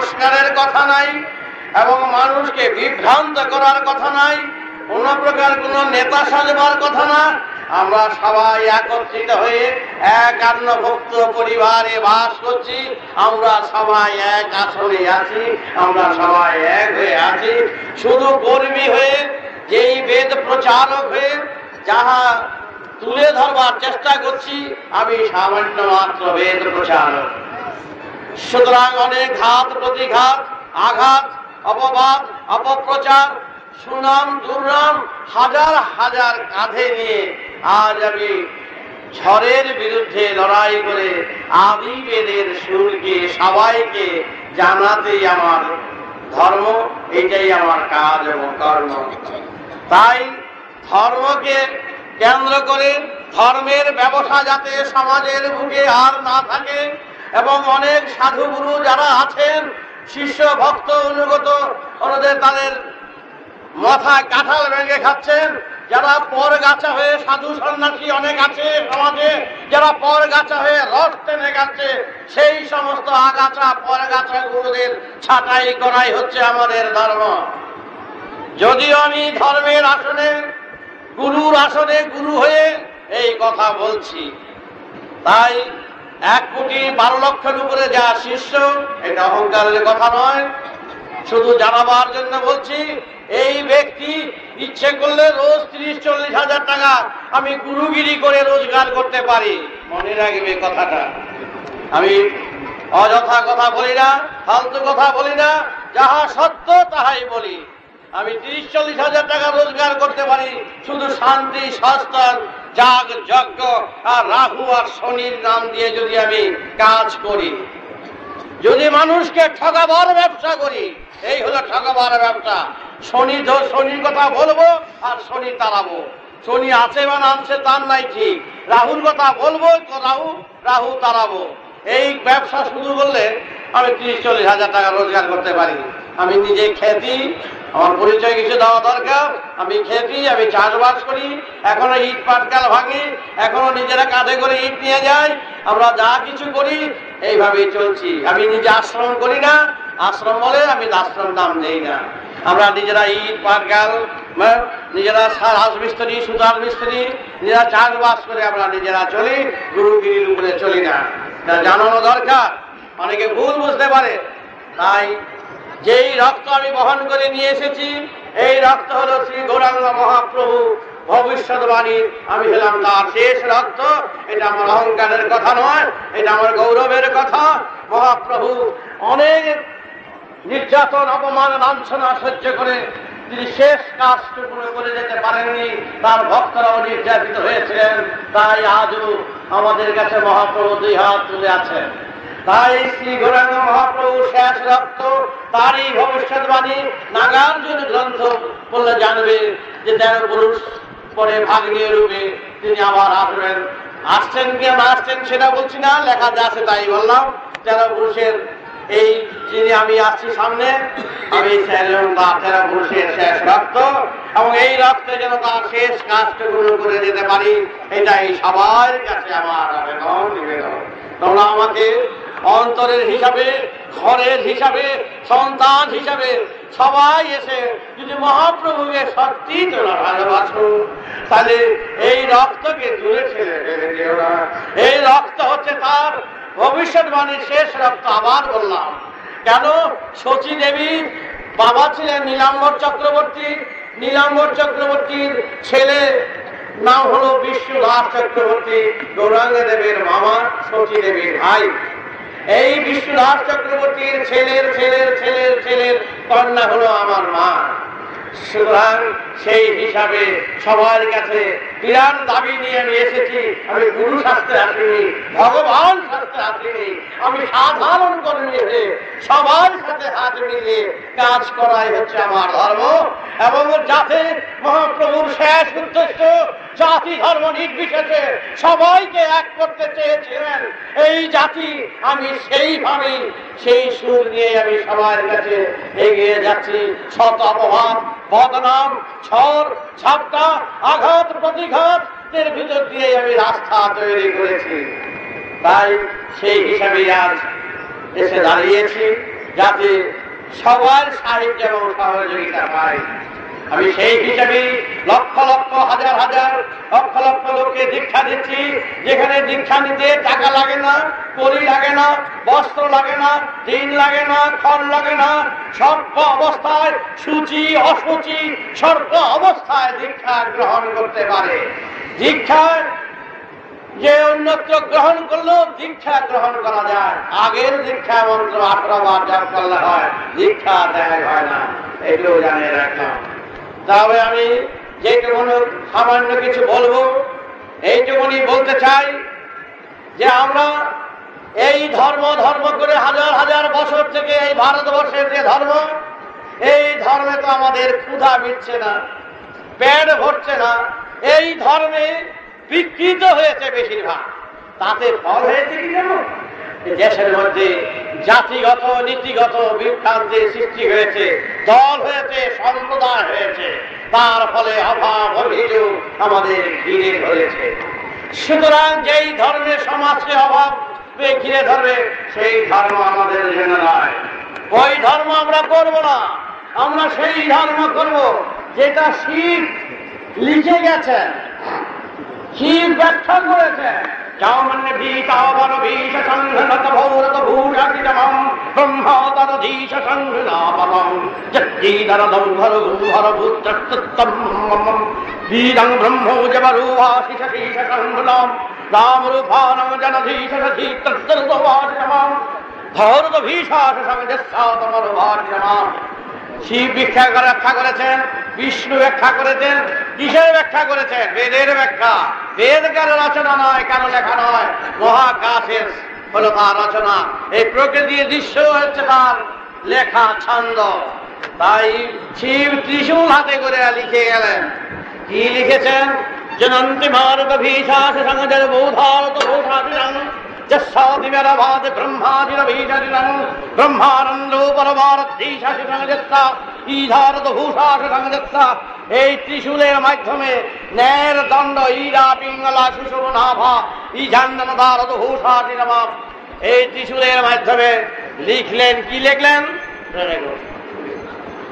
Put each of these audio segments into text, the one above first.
সংস্কারের কথা নাই এবং মানুষকে বিভ্রান্ত করার কথা নাই, কোন প্রকার কোন নেতা সাজবার কথা না। আমরা সবাই একত্রিত হয়ে এক আন্নভুক্ত পরিবারে বাস করছি, আমরা সবাই এক আসনে আছি, আমরা সবাই এক হয়ে আছি। শুধু কর্মী হয়ে, যেই বেদ প্রচারক হয়ে যাহা তুলে ধরবার চেষ্টা করছি, আমি সামান্য মাত্র বেদ প্রচারক। সুতরাং অনেক ঘাত প্রতিঘাত, আঘাত, অপবাদ, অপপ্রচার, সুনাম দুর্নাম হাজার হাজার কাঁধে নিয়ে আজ আমি ঝড়ের বিরুদ্ধে লড়াই করে আদি বেদের সুরকে সবাইকে জানাতেই আমার ধর্ম, এটাই আমার কাজ এবং কর্ম। তাই ধর্মকে কেন্দ্র করে ধর্মের ব্যবসা যাতে সমাজের বুকে আর না থাকে এবং অনেক সাধুগুরু যারা আছেন, শিষ্য ভক্ত অনুগত, ওনাদের তাদের মাথায় কাঁঠাল ভেঙে খাচ্ছেন, যারা পর গাছা হয়ে সাধু সন্ন্যাসী অনেক আছে সমাজে, যারা পর গাছা হয়ে রস টেনে গেছে, সেই সমস্ত আগাছা পর গাছা গুরুদের ছাঁটাই করাই হচ্ছে আমাদের ধর্ম। যদিও আমি ধর্মের আসনে, গুরুর আসনে গুরু হয়ে এই কথা বলছি, তাই 1,12,00,000 উপরে যা শিষ্য, এটা অহংকারের কথা নয়, শুধু জানাবার জন্য বলছি। এই ব্যক্তি ইচ্ছে করলে রোজ 30-40 হাজার টাকা আমি গুরুগিরি করে রোজগার করতে পারি। মনে রাখবে কথাটা, আমি অযথা কথা বলি না, ফালতু কথা বলি না, যাহা সত্য তাহাই বলি। আমি 30-40 হাজার টাকা রোজগার করতে পারি শুধু শান্তি, শাস্ত্র, যাগ যজ্ঞ আর রাহু আর শনির নাম দিয়ে যদি আমি কাজ করি, যদি মানুষকে ঠকাবার ব্যবসা করি, এই হলো ঠকাবার ব্যবসা। শনির কথা বলবো আর শনি তাড়াবো। শনি আছে বা নামছে তার নাই ঠিক, রাহুর কথা বলবো তো রাহু তাড়াবো। এই ব্যবসা শুরু করলে আমি 30-40 হাজার টাকা রোজগার করতে পারি। আমি নিজে খ্যাতি, আমার পরিচয় কিছু দেওয়া দরকার। আমি খ্যাতি, আমি চাষবাস করি, এখনো ইট পাটকাল ভাঙি, এখনো নিজেরা কাঁধে করে ইট নিয়ে যাই, আমরা যা কিছু করি এইভাবেই চলছি। আমি নিজে আশ্রম করি না, আশ্রম বলে আমি আশ্রম দাম দেই না। আমরা নিজেরা ইট পাটকাল, নিজেরা রাজমিস্ত্রি, সুতার মিস্ত্রি, নিজেরা চাষবাস করে আমরা নিজেরা চলি, গুরুগিরির উপরে চলি না। জানানো দরকার, অনেকে ভুল বুঝতে পারে। তাই যেই রক্ত আমি বহন করে নিয়ে এসেছি, এই রক্ত হলো শ্রী গৌরাঙ্গ মহাপ্রভু ভবিষ্যৎবাণীর, আমি হলাম তার শেষ রক্ত। এটা আমার অহংকারের কথা নয়, এটা আমার গৌরবের কথা। মহাপ্রভু অনেক নির্যাতন, অপমান, লাঞ্ছনা সহ্য করে তিনি শেষ কাজটুকু করে যেতে পারেননি, তার ভক্তরাও নির্যাতিত হয়েছিলেন। তাই আজও আমাদের কাছে মহাপ্রভু 2 হাত তুলে আছেন। তাই শ্রী গৌরাঙ্গ মহাপ্রভু শেষ রক্ত, তারই ভবিষ্যৎবাণী নাগার্জুন গ্রন্থ বললে জানবে যে 13 পুরুষ পরে ভাগ্নীয় রূপে তিনি আবার আসবেন। আসছেন কি না আসছেন সেটা বলছি না, লেখা যা আছে তাই বললাম। 13 পুরুষের এই যিনি আমি আসছি সামনে, আমি 13 পুরুষের শেষ রক্ত, এবং এই রক্তে যেন তার শেষ কাজটুকু করে যেতে পারি, এটাই সবার কাছে আমার আবেদন, নিবেদন। তোমরা আমাকে অন্তরের হিসাবে, ঘরের হিসাবে, সন্তান হিসাবে সবাই এসে যদি মহাপ্রভুকে সত্যি তোমরা ভালোবাসো, তাহলে এই রক্তকে দূরে ছেড়ে দিও না। এই রক্ত হচ্ছে তার ভবিষ্যৎবাণীর শেষ রক্ত। আবার বললাম, কেন? সচী দেবীর বাবা ছিলেন নীলাম্বর চক্রবর্তী, নীলাম্বর চক্রবর্তীর ছেলে নাম হলো বিষ্ণুদাস চক্রবর্তী, গৌরাঙ্গ দেবের মামা, সচী দেবীর ভাই। এই বিষ্ণুদাস চক্রবর্তীর ছেলের ছেলের ছেলের ছেলের কন্যা হলো আমার মা। সুতরাং সেই হিসাবে সবার কাছে বিরাট দাবি নিয়ে আমি এসেছি। আমি গুরু শাস্ত্রে আসিনি, ভগবান শাস্ত্রে আসিনি, আমি সাধারণ কর্মী হয়ে সবার সাথে হাত মিলিয়ে কাজ করাই হচ্ছে আমার ধর্ম। এবং যাতে মহাপ্রভুর শেষ উদ্দেশ্য জাতি ধর্ম নির্বিশেষে সবাইকে এক করতে চেয়েছিলেন এই জাতি, আমি সেইভাবেই সেই সুর নিয়ে আমি সবার কাছে এগিয়ে যাচ্ছি। শত অপবাদ, বদনাম, ঝড় ঝাপটা, আঘাত প্রতিঘাত এর ভিতর দিয়ে আমি রাস্তা তৈরি করেছি। তাই সেই হিসাবে আজ এসে দাঁড়িয়েছি। যাতে সবার সাহিত্য এবং সহযোগিতা পায়। আমি সেই হিসাবে লক্ষ লক্ষ হাজার হাজার লক্ষ লক্ষ লোককে দীক্ষা দিচ্ছি, যেখানে দীক্ষা নিতে টাকা লাগে না, কড়ি লাগে না, বস্ত্র লাগে না, দিন লাগে না, খড় লাগে না। সর্ব অবস্থায়, সূচি অসুচি সর্ব অবস্থায় দীক্ষা গ্রহণ করতে পারে। দীক্ষা যে অন্যত্র গ্রহণ করলো দীক্ষা গ্রহণ করা যায়। আগের দীক্ষা মন্ত্র 18 বার জপ করলে হয়, দীক্ষা দেয় হয় না, এগুলো জানিয়ে রাখলাম। তবে আমি যেটুকুনি সামান্য কিছু বলবো, এইটুকুনি বলতে চাই যে আমরা এই ধর্ম ধর্ম করে হাজার হাজার বছর থেকে এই ভারতবর্ষের যে ধর্ম, এই ধর্মে তো আমাদের ক্ষুধা মিটছে না, পেট ভরছে না। এই ধর্মে বিকৃত হয়েছে বেশিরভাগ। তাতে ফল হয়েছে কি জানো? দেশের মধ্যে জাতিগত নীতিগত বিভ্রান্তির সৃষ্টি হয়েছে, দল হয়েছে, সম্প্রদায় হয়েছে। তার ফলে অভাব অভিযোগ আমাদের ঘিরে ধরেছে। সুতরাং যেই ধর্মের সমাজকে অভাব ঘিরে ধরবে, সেই ধর্ম আমাদের জন্য নয়। ওই ধর্ম আমরা করব না। আমরা সেই ধর্ম করব যেটা শিব লিখে গেছেন, শিব ব্যাখ্যা করেছেন। শিব ব্যাখ্যা করেছেন, বিষ্ণু ব্যাখ্যা করেছেন। কিসের ব্যাখ্যা করেছেন? বেদের ব্যাখ্যা। বেদ কারো রচনা নয়, কারো লেখা নয়, মহাকাশের হলো তার রচনা। এই প্রকৃতির দৃশ্য হচ্ছে তার লেখা ছন্দ। তাই শিব ত্রিশূল হাতে করে লিখে গেলেন। কি লিখেছেন? জনন্তি মার্গ ভীষাস সংজর বৌধারত ভূষাদিরং যস্যাদিমেরভাত ব্রহ্মাদিরভীষাদিরং ব্রহ্মানন্দো পরমারদ্ধীশাসি সংযত্তা ঈধারত ভূষাস সংযত্তা। এই ত্রিশূলের মাধ্যমে ন্যায়ের দণ্ড ঈরা পিঙ্গলা শিশুর নাভা ঈঝান্ডনদারত ভূষাদিরম। এই ত্রিশূলের মাধ্যমে লিখলেন, কি লিখলেন?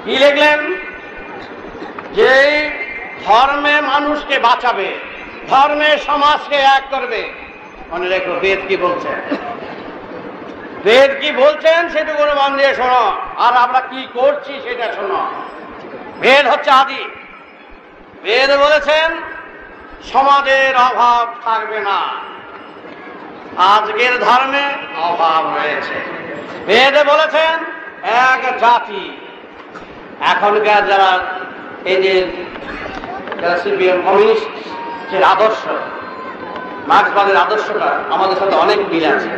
কি লিখলেন? যে ধর্মে মানুষকে বাঁচাবে, ধর্মে সমাজকে এক করবে। মনে রেখো, বেদ কি বলছেন, বেদ কি বলছেন সেটুকু মন দিয়ে শোনো, আর আমরা কি করছি সেটা শোনো। বেদ হচ্ছে আদি। বেদ বলেছেন সমাজের অভাব থাকবে না। আজকের ধর্মে অভাব রয়েছে। বেদ বলেছেন এক জাতি। এখনকার যারা এই যে সিপিএম কমিউনিস্টের আদর্শ, মার্ক্সবাদের আদর্শটা আমাদের সাথে অনেক মিল আছে।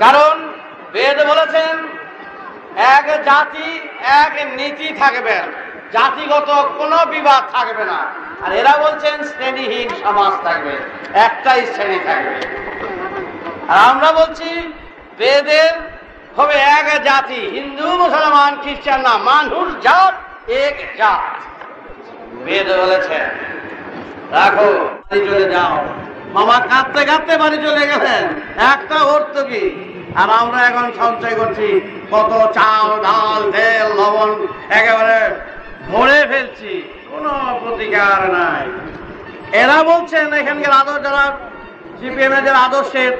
কারণ বেদ বলেছেন এক জাতি এক নীতি থাকবে, জাতিগত কোনো বিবাদ থাকবে না। আর এরা বলছেন শ্রেণীহীন সমাজ থাকবে, একটাই শ্রেণী থাকবে। আর আমরা বলছি বেদের হবে এক জাতি, হিন্দু মুসলমান খ্রিস্টান না, মানুষ জাত এক জাত। বেদ বলেছেন রাখো, চলে যাও। মামা কাঁদতে কাঁদতে বাড়ি চলে গেলেন, একটা অর্থ কি? আর আমরা এখন সঞ্চয় করছি কত চাল ডাল তেল লবণ, একেবারে ভরে ফেলছি, কোনো প্রতিকার নাই। এরা বলছেন এখানকার আদর্শ, যারা সিপিএম এর আদর্শের,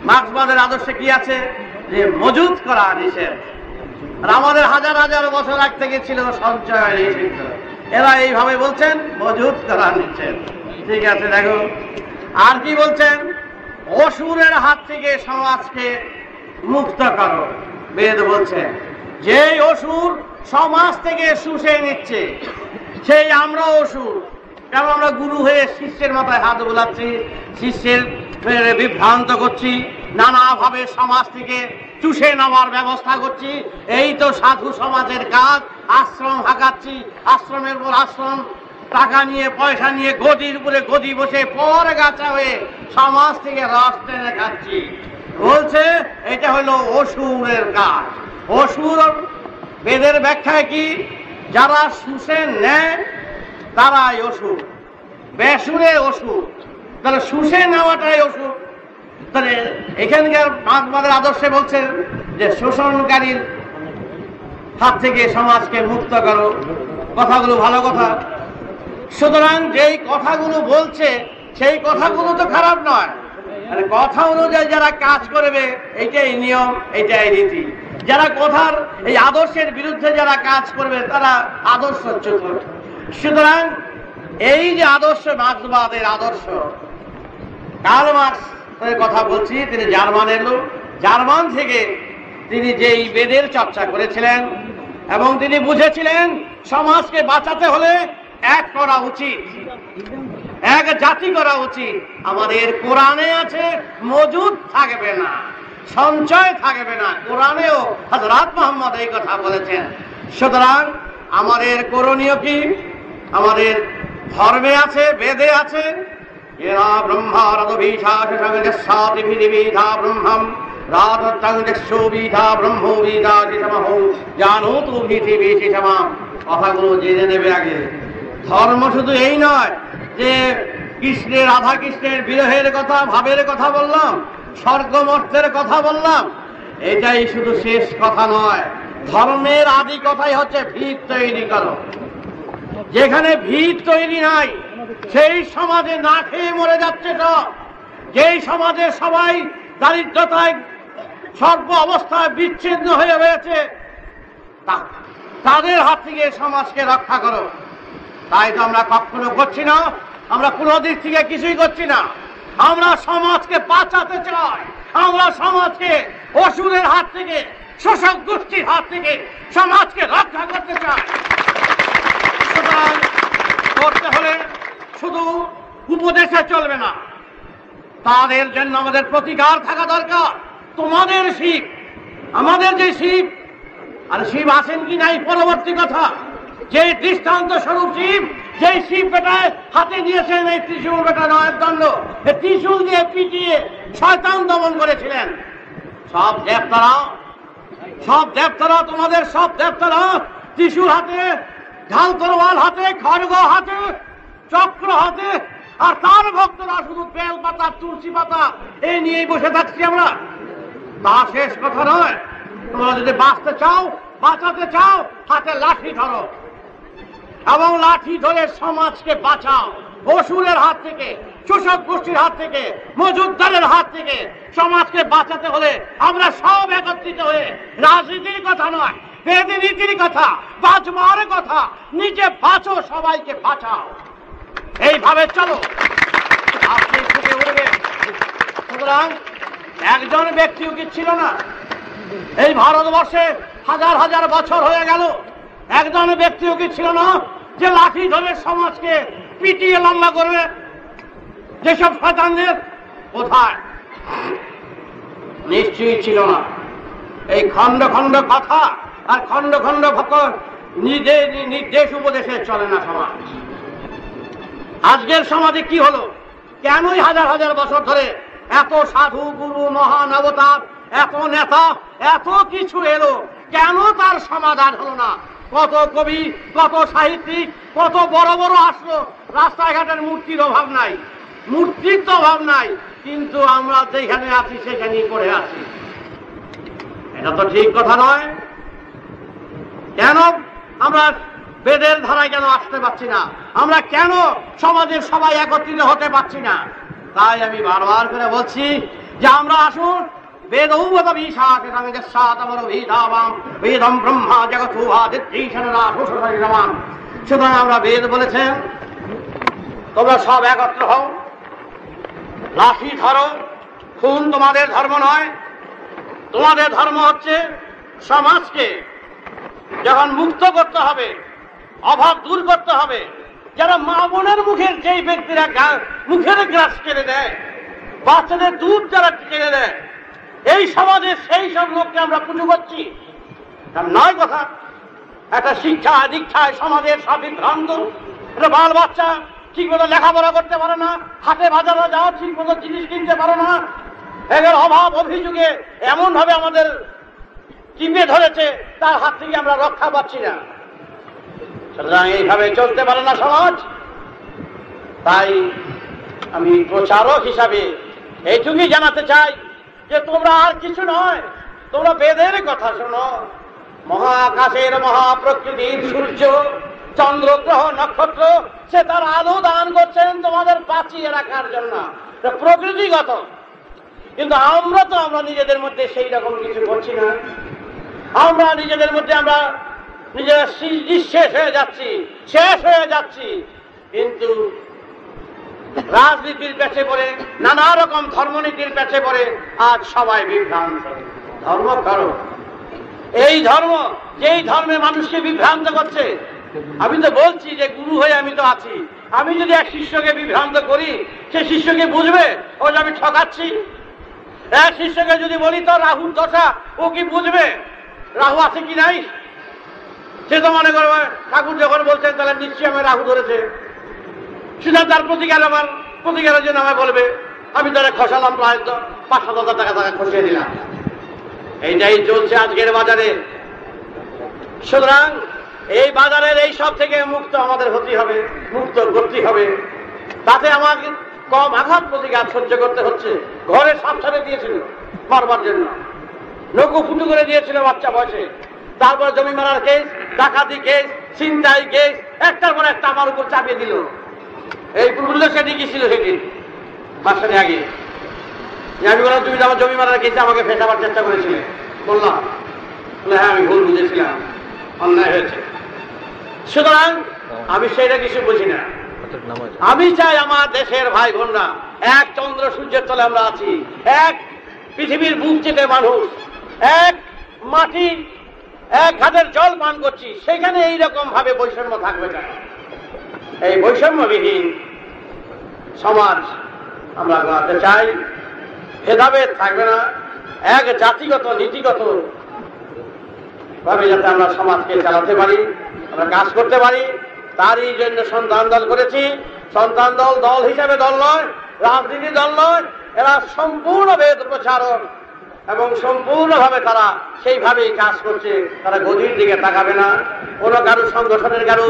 মার্ক্সবাদের আদর্শে কি আছে? যে মজুত করা নিষেধ। আর আমাদের হাজার হাজার বছর আগ থেকে ছিল সঞ্চয় নিষিদ্ধ। এরা এইভাবে বলছেন মজুত করা নিষেধ। ঠিক আছে, দেখো আর কি বলছেন? অসুরের হাত থেকে সমাজকে মুক্ত করো। বেদ বলছেন যে অসুর সমাজ থেকে শুষে নিচ্ছে, সেই আমরা অসুর। কারণ আমরা গুরু হয়ে শিষ্যের মাথায় হাত বোলাচ্ছি, শিষ্যের বিভ্রান্ত করছি, নানাভাবে সমাজ থেকে চুষে নেওয়ার ব্যবস্থা করছি। এই তো সাধু সমাজের কাজ। আশ্রম হাঁকাচ্ছি, আশ্রমের পর আশ্রম, টাকা নিয়ে পয়সা নিয়ে গদির উপরে গদি বসে পর গাছা হয়ে সমাজ থেকে রস টেনে খাচ্ছি। বলছে এটা হলো অসুরের কাজ। অসুর বেদের ব্যাখ্যায় কি? যারা শুষে নেয় তারাই অসুর, বেসুরে অসুর। তাহলে শুষে নেওয়াটাই অসুর। তাহলে এখানকার মার্ক্সবাদের আদর্শে বলছেন যে শোষণকারীর হাত থেকে সমাজকে মুক্ত করো। কথাগুলো ভালো কথা, সুতরাং যেই কথাগুলো বলছে সেই কথাগুলো তো খারাপ নয়, মানে কথা অনুযায়ী যারা কাজ করবে এইটাই নিয়ম, এইটাই রীতি। যারা কথার এই আদর্শের বিরুদ্ধে যারা কাজ করবে তারা আদর্শচ্যুত। সুতরাং এই যে আদর্শ, মার্ক্সবাদের আদর্শ, কার্ল মার্ক্সের কথা বলছি, তিনি জার্মানের লোক। জার্মান থেকে তিনি যেই বেদের চর্চা করেছিলেন এবং তিনি বুঝেছিলেন সমাজকে বাঁচাতে হলে এক করা উচিত, এক জাতি করা উচিত। আমাদের কোরআনে আছে মজুদ থাকবে না, সঞ্চয় থাকবে না, কোরআনেও হযরত মুহাম্মদ এই কথা বলেছেন। সুতরাং আমাদের করণীয় কি? আমাদের ধর্মে আছে, বেদে আছে, এরা ব্রহ্মারদভিষাসংসাতি বিধিবিধা ব্রহ্মম রাধত্তংজস্যবিধা ব্রহ্মবিদাচিতমহ জানোতু ভীতিবিচিতমা। কথাগুলো জেনে নেবে আগে। ধর্ম শুধু এই নয় যে কৃষ্ণের, রাধা কৃষ্ণের বিরহের কথা, ভাবের কথা বললাম, স্বর্গমর্তের কথা বললাম, এটাই শুধু শেষ কথা নয়। ধর্মের আদি কথাই হচ্ছে ভিত তৈরি করো। যেখানে ভিত তৈরি নাই সেই সমাজে না খেয়ে মরে যাচ্ছে সব। যেই সমাজে সবাই দারিদ্রতায় সর্ব অবস্থায় বিচ্ছিন্ন হয়ে রয়েছে, তাদের হাত থেকে সমাজকে রক্ষা করো। তাই তো আমরা কখনো করছি না, আমরা কোনো দিক থেকে কিছুই করছি না। আমরা সমাজকে বাঁচাতে চাই, আমরা সমাজকে অসুরের হাত থেকে, শোষক গোষ্ঠীর হাত থেকে সমাজকে রক্ষা করতে চাই। সুতরাং করতে হলে শুধু উপদেশে চলবে না, তাদের জন্য আমাদের প্রতিকার থাকা দরকার। তোমাদের শিব, আমাদের যে শিব, আর শিব আছেন কি নাই পরবর্তী কথা। যে দৃষ্টান্ত স্বরূপ শিব, যে শিব বেটায় হাতে দিয়েছেন এই ত্রিশূল বেটা নয়ের দণ্ড, এই ত্রিশূল দিয়ে পিটিয়ে শয়তান দমন করেছিলেন। সব দেবতারা, তোমাদের সব দেবতারা ত্রিশূল হাতে, ঢাল তরোয়াল হাতে, খড়গ হাতে, চক্র হাতে, আর তার ভক্তরা শুধু বেল পাতা, তুলসী পাতা এই নিয়েই বসে থাকছি আমরা। তা শেষ কথা নয়। তোমরা যদি বাঁচতে চাও, বাঁচাতে চাও, হাতে লাঠি ধরো এবং লাঠি ধরে সমাজকে বাঁচাও অসুরের হাত থেকে, শোষক গোষ্ঠীর হাত থেকে, মজুদদারের হাত থেকে। সমাজকে বাঁচাতে হলে আমরা সব একত্রিত হয়ে, রাজনীতির কথা নয়, বেদি নীতির কথা, বাঁচবার কথা, নিজে বাঁচো, সবাইকে বাঁচাও, এইভাবে চলো, আপনি ফুটে উঠবে। সুতরাং একজন ব্যক্তিও কি ছিল না? এই ভারতবর্ষে হাজার হাজার বছর হয়ে গেল, একজন ব্যক্তিও কি ছিল না যে লাঠি ধরে সমাজকে পিটিয়ে লম্বা করবে? যেসব শয়তানদের, কোথায়? নিশ্চয়ই ছিল না। এই খণ্ড খণ্ড কথা আর খণ্ড খণ্ড নির্দেশ উপদেশে চলে না সমাজ। আজকের সমাজে কি হলো? কেনই হাজার হাজার বছর ধরে এত সাধু, গুরু, মহান অবতার, এত নেতা, এত কিছু এলো, কেন তার সমাধান হলো না? কত কবি, কত সাহিত্যিক, কত বড় বড় আসলো, রাস্তাঘাটের মূর্তির অভাব নাই, মূর্তির তো অভাব নাই, কিন্তু আমরা যেখানে আছি সেখানেই পড়ে আছি। এটা তো ঠিক কথা নয়। কেন আমরা বেদের ধারায় কেন আসতে পারছি না? আমরা কেন সমাজের সবাই একত্রিত হতে পারছি না? তাই আমি বারবার করে বলছি যে আমরা আসুন, বেদম ব্রহ্মা জগৎ। সুতরাং আমরা বেদ বলেছেন তোমরা সব একত্র হও, লাঠি ধরো। খুন তোমাদের ধর্ম নয়, তোমাদের ধর্ম হচ্ছে সমাজকে যখন মুক্ত করতে হবে, অভাব দূর করতে হবে। যারা মা বোনের মুখের, যেই ব্যক্তিরা মুখের গ্রাস কেড়ে দেয়, বাচ্চাদের দুধ যারা কেড়ে দেয়, এই সমাজে সেই সব লোককে আমরা পুজো করছি, নয় কথা। একটা শিক্ষা দীক্ষায় সমাজের সব বিভ্রান্ত। একটা বাল বাচ্চা ঠিক মতো লেখাপড়া করতে পারে না, হাটে বাজারে যাওয়া ঠিক মতো জিনিস কিনতে পারে না। এদের অভাব অভিযোগে এমন ভাবে আমাদের চিপে ধরেছে, তার হাত থেকে আমরা রক্ষা পাচ্ছি না। সুতরাং এইভাবে চলতে পারে না সমাজ। তাই আমি প্রচারক হিসাবে এইটুকুই জানাতে চাই যে তোমরা আর কিছু নয়, তোমরা বেদের কথা শোনো। মহাকাশের মহাপ্রকৃতির সূর্য, চন্দ্র, গ্রহ, নক্ষত্র, সে তার আলো দান করছেন তোমাদের বাঁচিয়ে রাখার জন্য, প্রকৃতিগত। কিন্তু আমরা নিজেদের মধ্যে সেই রকম কিছু করছি না। আমরা নিজেদের মধ্যে আমরা নিজেরা শেষ হয়ে যাচ্ছি। কিন্তু রাজনীতির পেছে পড়ে, নানা রকম ধর্মনীতির পেছে পড়ে আজ সবাই বিভ্রান্ত। ধর্ম করো, এই ধর্ম যেই ধর্মে মানুষকে বিভ্রান্ত করছে। আমি তো বলছি যে গুরু হয়ে আমি তো আছি, আমি যদি এক শিষ্যকে বিভ্রান্ত করি, সে শিষ্যকে বুঝবে ও যে আমি ঠকাচ্ছি? এক শিষ্যকে যদি বলি তো রাহুর দশা, ও কি বুঝবে রাহু আছে কি নাই? সে তো মনে করবে ঠাকুর যখন বলছেন তাহলে নিশ্চয়ই আমার রাহু ধরেছে, সুতরাং তার প্রতিকারের জন্য আমায় বলবে। আমি তারা খসালাম প্রায় 5,000 টাকা খসিয়ে দিলাম। এইটাই চলছে আজকের বাজারে। সুতরাং এই বাজারের এই সব থেকে মুক্ত আমাদের হতে হবে, মুক্ত করতে হবে। তাতে আমাকে কম আঘাত প্রতিঘাত সহ্য করতে হচ্ছে। ঘরে সাপ ছাড়ে দিয়েছিল মারবার জন্য, নৌকো ফুটু করে দিয়েছিল বাচ্চা বয়সে। তারপর জমি মারার কেস, ডাকাতি কেস, ছিনতাই কেস, একটার পর একটা আমার উপর চাপিয়ে দিল। এই পুরুলিয়া সেটি কি ছিল সেদিন মাসখানে আগে, আমি বললাম তুমি আমার জমি মারার কেসে আমাকে ফেসাবার চেষ্টা করেছিলে। বললাম হ্যাঁ আমি ভুল বুঝেছিলাম, অন্যায় হয়েছে। সুতরাং আমি সেটা কিছু বুঝি না। আমি চাই আমার দেশের ভাই বোনরা, এক চন্দ্র সূর্যের তলে আমরা আছি, এক পৃথিবীর বুক চেটে মানুষ, এক মাটি, এক ঘাটের জল পান করছি, সেখানে এইরকম ভাবে বৈষম্য থাকবে না। এই বৈষম্যবিহীন সমাজ আমরা গড়াতে চাই। ভেদাভেদ থাকবে না, এক জাতিগত নীতিগত ভাবে যাতে আমরা সমাজকে চালাতে পারি, আমরা কাজ করতে পারি, তারই জন্য সন্তান দল করেছি। সন্তান দল দল হিসাবে দল নয়, রাজনীতি দল নয়, এরা সম্পূর্ণ বেদ প্রচারক এবং সম্পূর্ণভাবে তারা সেইভাবেই কাজ করছে। তারা গদির দিকে তাকাবে না, কোনো কারো সংগঠনের কারো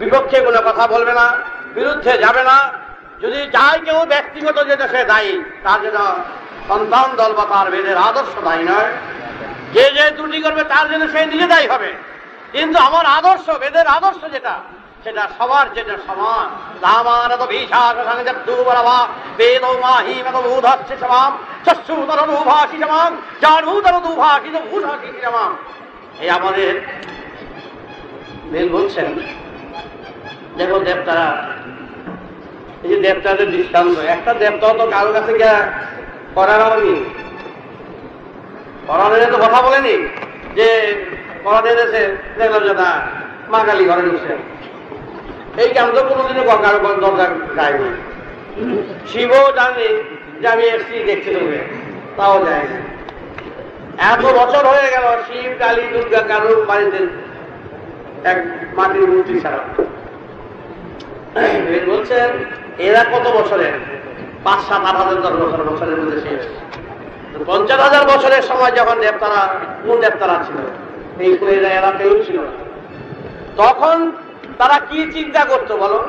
বিপক্ষে কোনো কথা বলবে না, বিরুদ্ধে যাবে না। যদি যায় কেউ ব্যক্তিগত যেটা সে দায়ী, তার জন্য সন্তান দল বা তার বেদের আদর্শ দায়ী নয়। যে যে ত্রুটি করবে তার জন্য সে নিজে দায়ী হবে। কিন্তু আমার আদর্শ, বেদের আদর্শ যেটা, সেটা সবার যেটা সমান। রামানত বিশ্বাস সংযত দুবরবা বেদ মাহি মত বুধচ্ছে সমাম চক্ষুতর দুভাষী সমাম জানুতর দুভাষী ভূষাষী সমাম। এই আমাদের বেদ বলছেন। দেখো দেবতারা, এই যে দেবতাদের দৃষ্টান্ত, একটা দেবতা তো কারো কাছে গিয়ে করানি, করানের তো কথা বলেনি যে করানের এসে দেখলাম যে না মা কালী ঘরে ঢুকছে, এই কাম তো কোনোদিনও কারো দরজা যায়নি। শিবও জানে যে আমি এসছি দেখতে দেবে, তাও যায় না। এত বছর হয়ে গেল শিব কালী দুর্গা কারোর বাড়িতে এক মাটির মূর্তি ছাড়া। বলছেন এরা কত বছরের, 5-7 8,000 বছরের মধ্যে শেষ। 50,000 বছরের সময় যখন দেবতারা, কোন দেবতারা ছিল, এই এরা কেউ ছিল না। তখন তারা কি চিন্তা করতো বলো?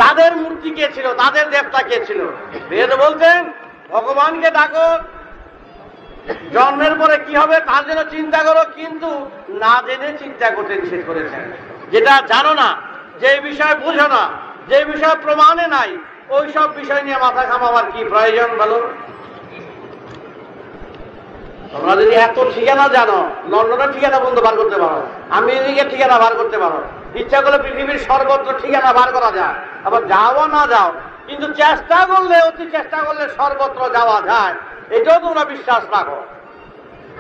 তাদের মূর্তি কে ছিল, তাদের দেবতা কে ছিল? বেদ বলছেন ভগবানকে ডাকো, জন্মের পরে কি হবে তার জন্য চিন্তা করো, কিন্তু না জেনে চিন্তা করতে নিষেধ করেছেন। যেটা জানো না, যে বিষয় বুঝো না, যে বিষয় প্রমাণে নাই, ওই সব বিষয় নিয়ে মাথা ঘামাবার কি প্রয়োজন বলো? তোমরা যদি এত ঠিকানা জানো, লন্ডনের ঠিকানা বন্ধু বার করতে পারো, আমেরিকার ঠিকানা বার করতে পারো, ইচ্ছা করলে পৃথিবীর সর্বত্র ঠিকানা বার করা যায়। আবার যাও না যাও, কিন্তু চেষ্টা করলে, অতি চেষ্টা করলে সর্বত্র যাওয়া যায়। এটাও তোমরা বিশ্বাস রাখো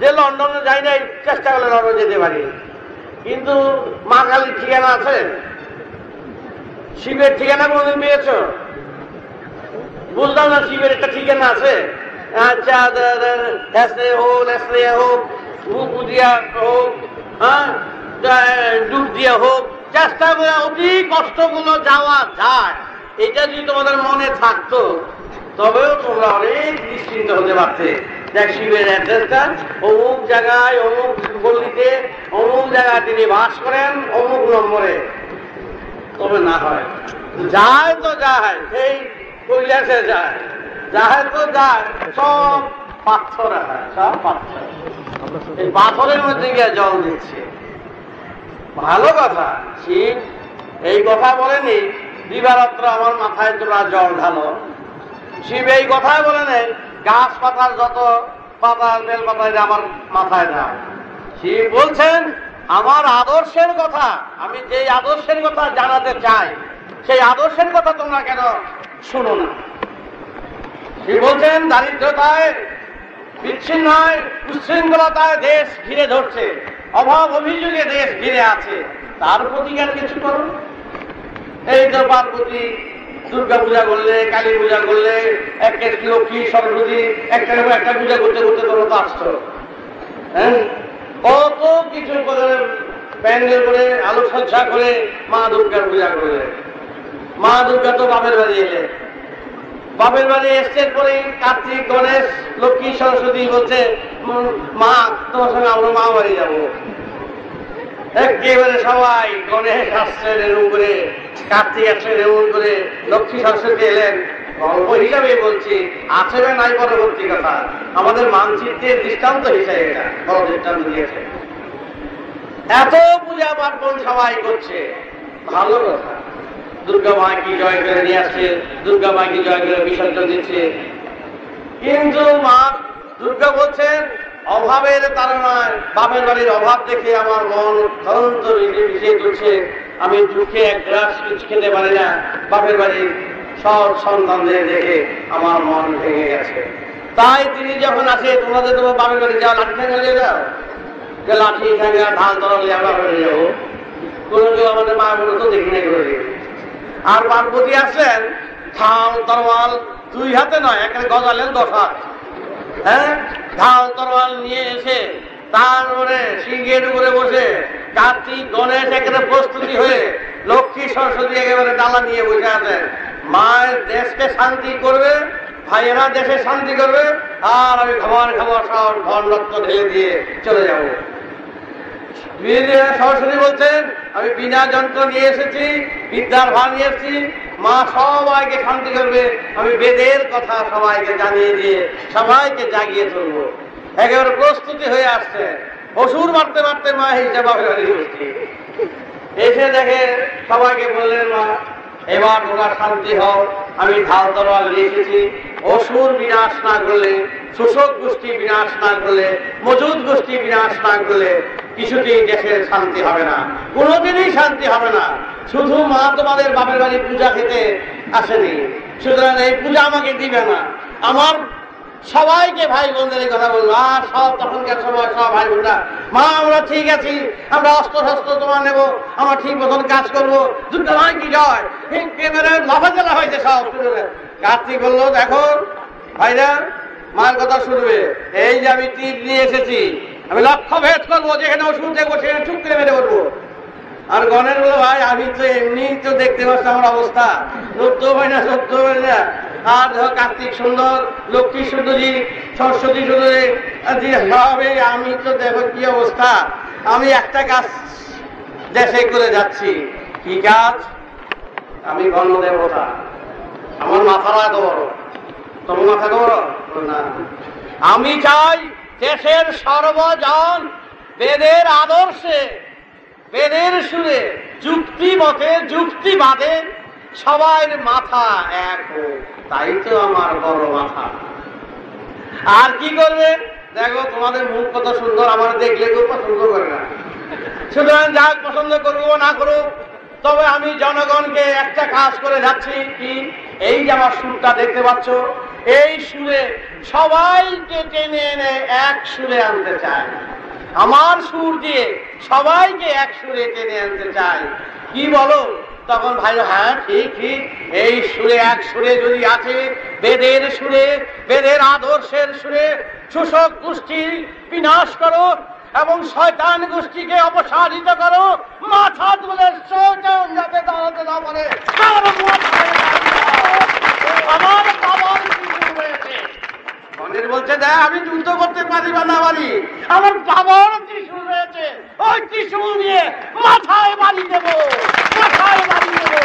যে লন্ডনে যাই নাই, চেষ্টা করলে লন্ডন যেতে পারি। কিন্তু মা কালীর ঠিকানা আছে, শিবের ঠিকানা কোনদিন পেয়েছ? বুঝলাম না, শিবের একটা ঠিকানা আছে। আচ্ছা হোক, মুখ দিয়া হোক, হ্যাঁ ডুব দিয়া হোক, চেষ্টা করে অতি কষ্টগুলো যাওয়া যায়। এটা যদি তোমাদের মনে থাকতো, তবেও তোমরা অনেক নিশ্চিন্ত হতে পারতে। দেখ শিবের অ্যাড্রেসটা অমুক জায়গায়, অমুক গল্লিতে, অমুক জায়গায় তিনি বাস করেন, অমুক নম্বরে। তবে না হয়, যায় তো যায়, সেই কৈলাসে যায়, যায় তো যায়, সব পাথর, সব পাথর। এই পাথরের মধ্যে গিয়ে জল দিচ্ছে। ভালো কথা, শিব এই কথা বলেনি দিবারাত্র আমার মাথায় তোমরা জল ঢালো। শিব এই কথাই বলে নেই গাছ পাতার যত পাতা বেল পাতায় আমার মাথায় দাও। শিব বলছেন আমার আদর্শের কথা, আমি যেই আদর্শের কথা জানাতে চাই সেই আদর্শের কথা তোমরা কেন শোনো না। শিব বলছেন দারিদ্রতায়, বিচ্ছিন্নতায়, উচ্ছৃঙ্খলতায় দেশ ঘিরে ধরছে, অভাব অভিযোগে দেশ ঘিরে আছে, তার প্রতিকার কিছু করো। এই তো পার্বতী দুর্গা পূজা করলে, কালী পূজা করলে, একটা লক্ষ্মী সরস্বতী একটা পূজা করতে করতে তোমরা তো আসছো। হ্যাঁ, কত কিছু করে প্যান্ডেল করে আলোকসজ্জা করে মা দুর্গার পূজা করলে। মা দুর্গা তো বাপের বাড়ি এলে, বাপের বাড়ি এসছেন পরে কার্তিক, গণেশ, লক্ষ্মী, সরস্বতী বলছে মা তোমার সঙ্গে আমরা মা বাড়ি যাবো। একেবারে সবাই, গণেশ আসছেন এরকম করে, কার্তিক আসছেন এরকম করে, লক্ষ্মী সরস্বতী এলেন। গল্প হিসাবে বলছি, আছে না নাই পরবর্তী কথা, আমাদের মানচিত্রের দৃষ্টান্ত হিসাবে এটা বড় দৃষ্টান্ত দিয়েছে। এত পূজা পার্বণ সবাই করছে, ভালো কথা। দুর্গা মাকে জয় করে নিয়ে আসছে, দুর্গা মাকে জয় করে বিসর্জন দিচ্ছে। কিন্তু মা দুর্গা বলছেন অভাবের তাড়নায়, বাপের বাড়ির অভাব দেখে আমার মন অত্যন্ত ভিজে তুলছে, আমি দুঃখে এক গ্লাস কিছু খেতে পারি না, বাপের বাড়ির সব সন্তানদের দেখে আমার মন ভেঙে গেছে। তাই তিনি যখন আসে, তোমাদের তোমার বাপের বাড়ি যাও, লাঠি ঠেঙ্গা নিয়ে যাও, যে লাঠি ঠেঙ্গা ঢাল তরলে আমরা হয়ে যাবো। কোনো কেউ আমাদের মা বলে তো দেখি না করে। আর পার্বতী আসলেন ঢাল তরোয়াল দুই হাতে নয়, এখানে গজালেন 10 হাত। হ্যাঁ, ঢাল তরোয়াল নিয়ে এসে তারপরে সিংহের উপরে বসে কার্তিক, গণেশ একেবারে প্রস্তুতি হয়ে, লক্ষ্মী সরস্বতী একেবারে ডালা নিয়ে বসে আছেন। মায়ের দেশকে শান্তি করবে, ভাইয়েরা দেশে শান্তি করবে, আর আমি খাবার সব ধন রত্ন ঢেলে দিয়ে চলে যাব। সরস্বতী বলছেন আমি বিনা যন্ত্র নিয়ে এসেছি, বিদ্যার ভার নিয়ে এসেছি, মা সবাইকে শান্তি করবে, আমি বেদের কথা সবাইকে জানিয়ে দিয়ে সবাইকে জাগিয়ে তুলবো। একেবারে প্রস্তুতি হয়ে আসছে। অসুর মারতে মারতে মা হিসেবে এসে দেখে সবাইকে বললেন মা এবার তোমরা শান্তি হও, আমি ঢাল তরোয়াল নিয়ে এসেছি। অসুর বিনাশ না করলে, শোষক গোষ্ঠী বিনাশ না করলে, মজুদ গোষ্ঠী বিনাশ না করলে কিছুতেই দেশের শান্তি হবে না, কোনোদিনই শান্তি হবে না। শুধু মা তোমাদের বাপের বাড়ি পূজা খেতে আসেনি, সুতরাং এই পূজা আমাকে দিবে না। আমার সবাইকে ভাই বোনদের এই কথা বলবো, আর সব তখনকার সময় সব ভাই বোনরা মা আমরা ঠিক আছি, আমরা অস্ত্র শস্ত্র তোমার নেবো, আমরা ঠিক মতন কাজ করবো, দুর্গা মাই কি জয়, লাফাজেলা হয়েছে সব। কার্তিক বললো দেখো ভাইরা মায়ের কথা শুনবে, এই যে আমি তীর নিয়ে এসেছি, আমি লক্ষ্য ভেদ করবো, যেখানে ওষুধ দেখবো সেখানে চুপ করে মেরে বলবো। আর গণেশ বললো ভাই আমি তো এমনি তো দেখতে পাচ্ছি আমার অবস্থা, সত্য হয় না সত্য হয় না। আর ধর কার্তিক সুন্দর, লক্ষ্মী সুন্দরী, সরস্বতী সুন্দরী, হবে আমি তো দেখো কি অবস্থা। আমি একটা কাজ দেশে করে যাচ্ছি। কি কাজ? আমি গণদেবতা, আমার মাথাটা এত বড়, তোমার মাথা এত বড় না। আমি চাই দেশের সর্বজন বেদের আদর্শে, বেদের সুরে, যুক্তি মতে, যুক্তিবাদে সবার মাথা এক হোক, তাই তো আমার বড় মাথা। আর কি করবে? দেখো তোমাদের মুখ কত সুন্দর, আমার দেখলে কেউ পছন্দ করে না, সুতরাং যাক পছন্দ করবো না করুক, তবে আমি জনগণকে একটা কাজ করে যাচ্ছি। কি? এই যে আমার সুরটা দেখতে পাচ্ছ, এই সুরে সবাইকে টেনে এনে এক সুরে আনতে চাই। আমার সুর দিয়ে সবাইকে এক সুরে টেনে আনতে চাই। কি বলো? তখন ভাই হ্যাঁ ঠিক ঠিক, এই সুরে এক সুরে যদি আছে, বেদের সুরে, বেদের আদর্শের সুরে শোষক গোষ্ঠী বিনাশ করো এবং শয়তান গোষ্ঠীকে অপসারিত করো, মাথা তুলে শয়তান যাতে দাঁড়াতে না পারে। আমার বাবার হয়েছে মনের বলছে দেখ আমি যুদ্ধ করতে পারি বা না পারি, আমার বাবার ত্রিশূল রয়েছে, ওই ত্রিশূল নিয়ে মাথায় বাড়ি দেবো, মাথায় বাড়ি দেবো,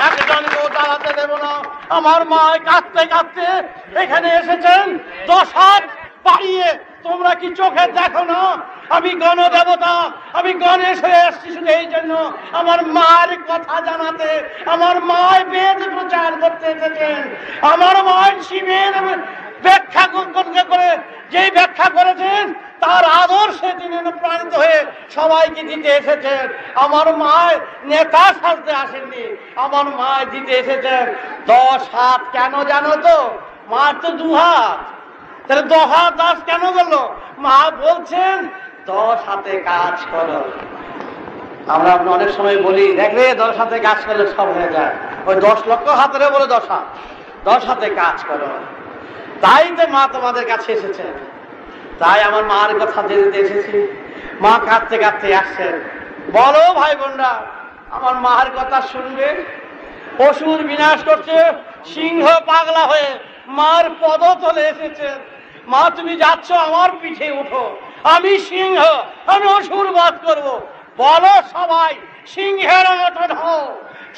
একজনকেও দাঁড়াতে দেবো না। আমার মা কাঁদতে কাঁদতে এখানে এসেছেন, 10 হাত বাড়িয়ে তোমরা কি চোখে দেখো না আমি গণদেবতা, আমি গণেশ হয়ে এসেছি শুধু এই জন্য আমার মায়ের কথা জানাতে। আমার মায় বেদ প্রচার করতে এসেছেন, আমার মায়ের শিবের ব্যাখ্যা করে যেই ব্যাখ্যা করেছেন তার আদর্শে তিনি অনুপ্রাণিত হয়ে সবাইকে দিতে এসেছেন। আমার মায় নেতা সাজতে আসেননি, আমার মায় দিতে এসেছেন 10 হাত। কেন জানো তো? মার তো 2 হাত, তাহলে 10 হাত 10 কেন করলো? মা বলছেন 10 হাতে কাজ করো। আমরা অনেক সময় বলি দেখলে 10 হাতে কাজ করলে সব হয়ে যায়, ওই 10 লক্ষ হাতেরও বলে 10 হাত, 10 হাতে কাজ করো। তাই তো মা তোমাদের কাছে এসেছে, তাই আমার মার কথা জেনে এসেছি। মা কাঁদতে কাঁদতে আসছেন। বলো ভাই বোনরা, আমার মার কথা শুনবে? অসুর বিনাশ করছে, সিংহ পাগলা হয়ে মার পদতলে এসেছে। মা তুমি যাচ্ছ, আমার পিঠে উঠো, আমি সিংহ, আমি অসুর বধ করবো। বলো সবাই সিংহের মতন হও,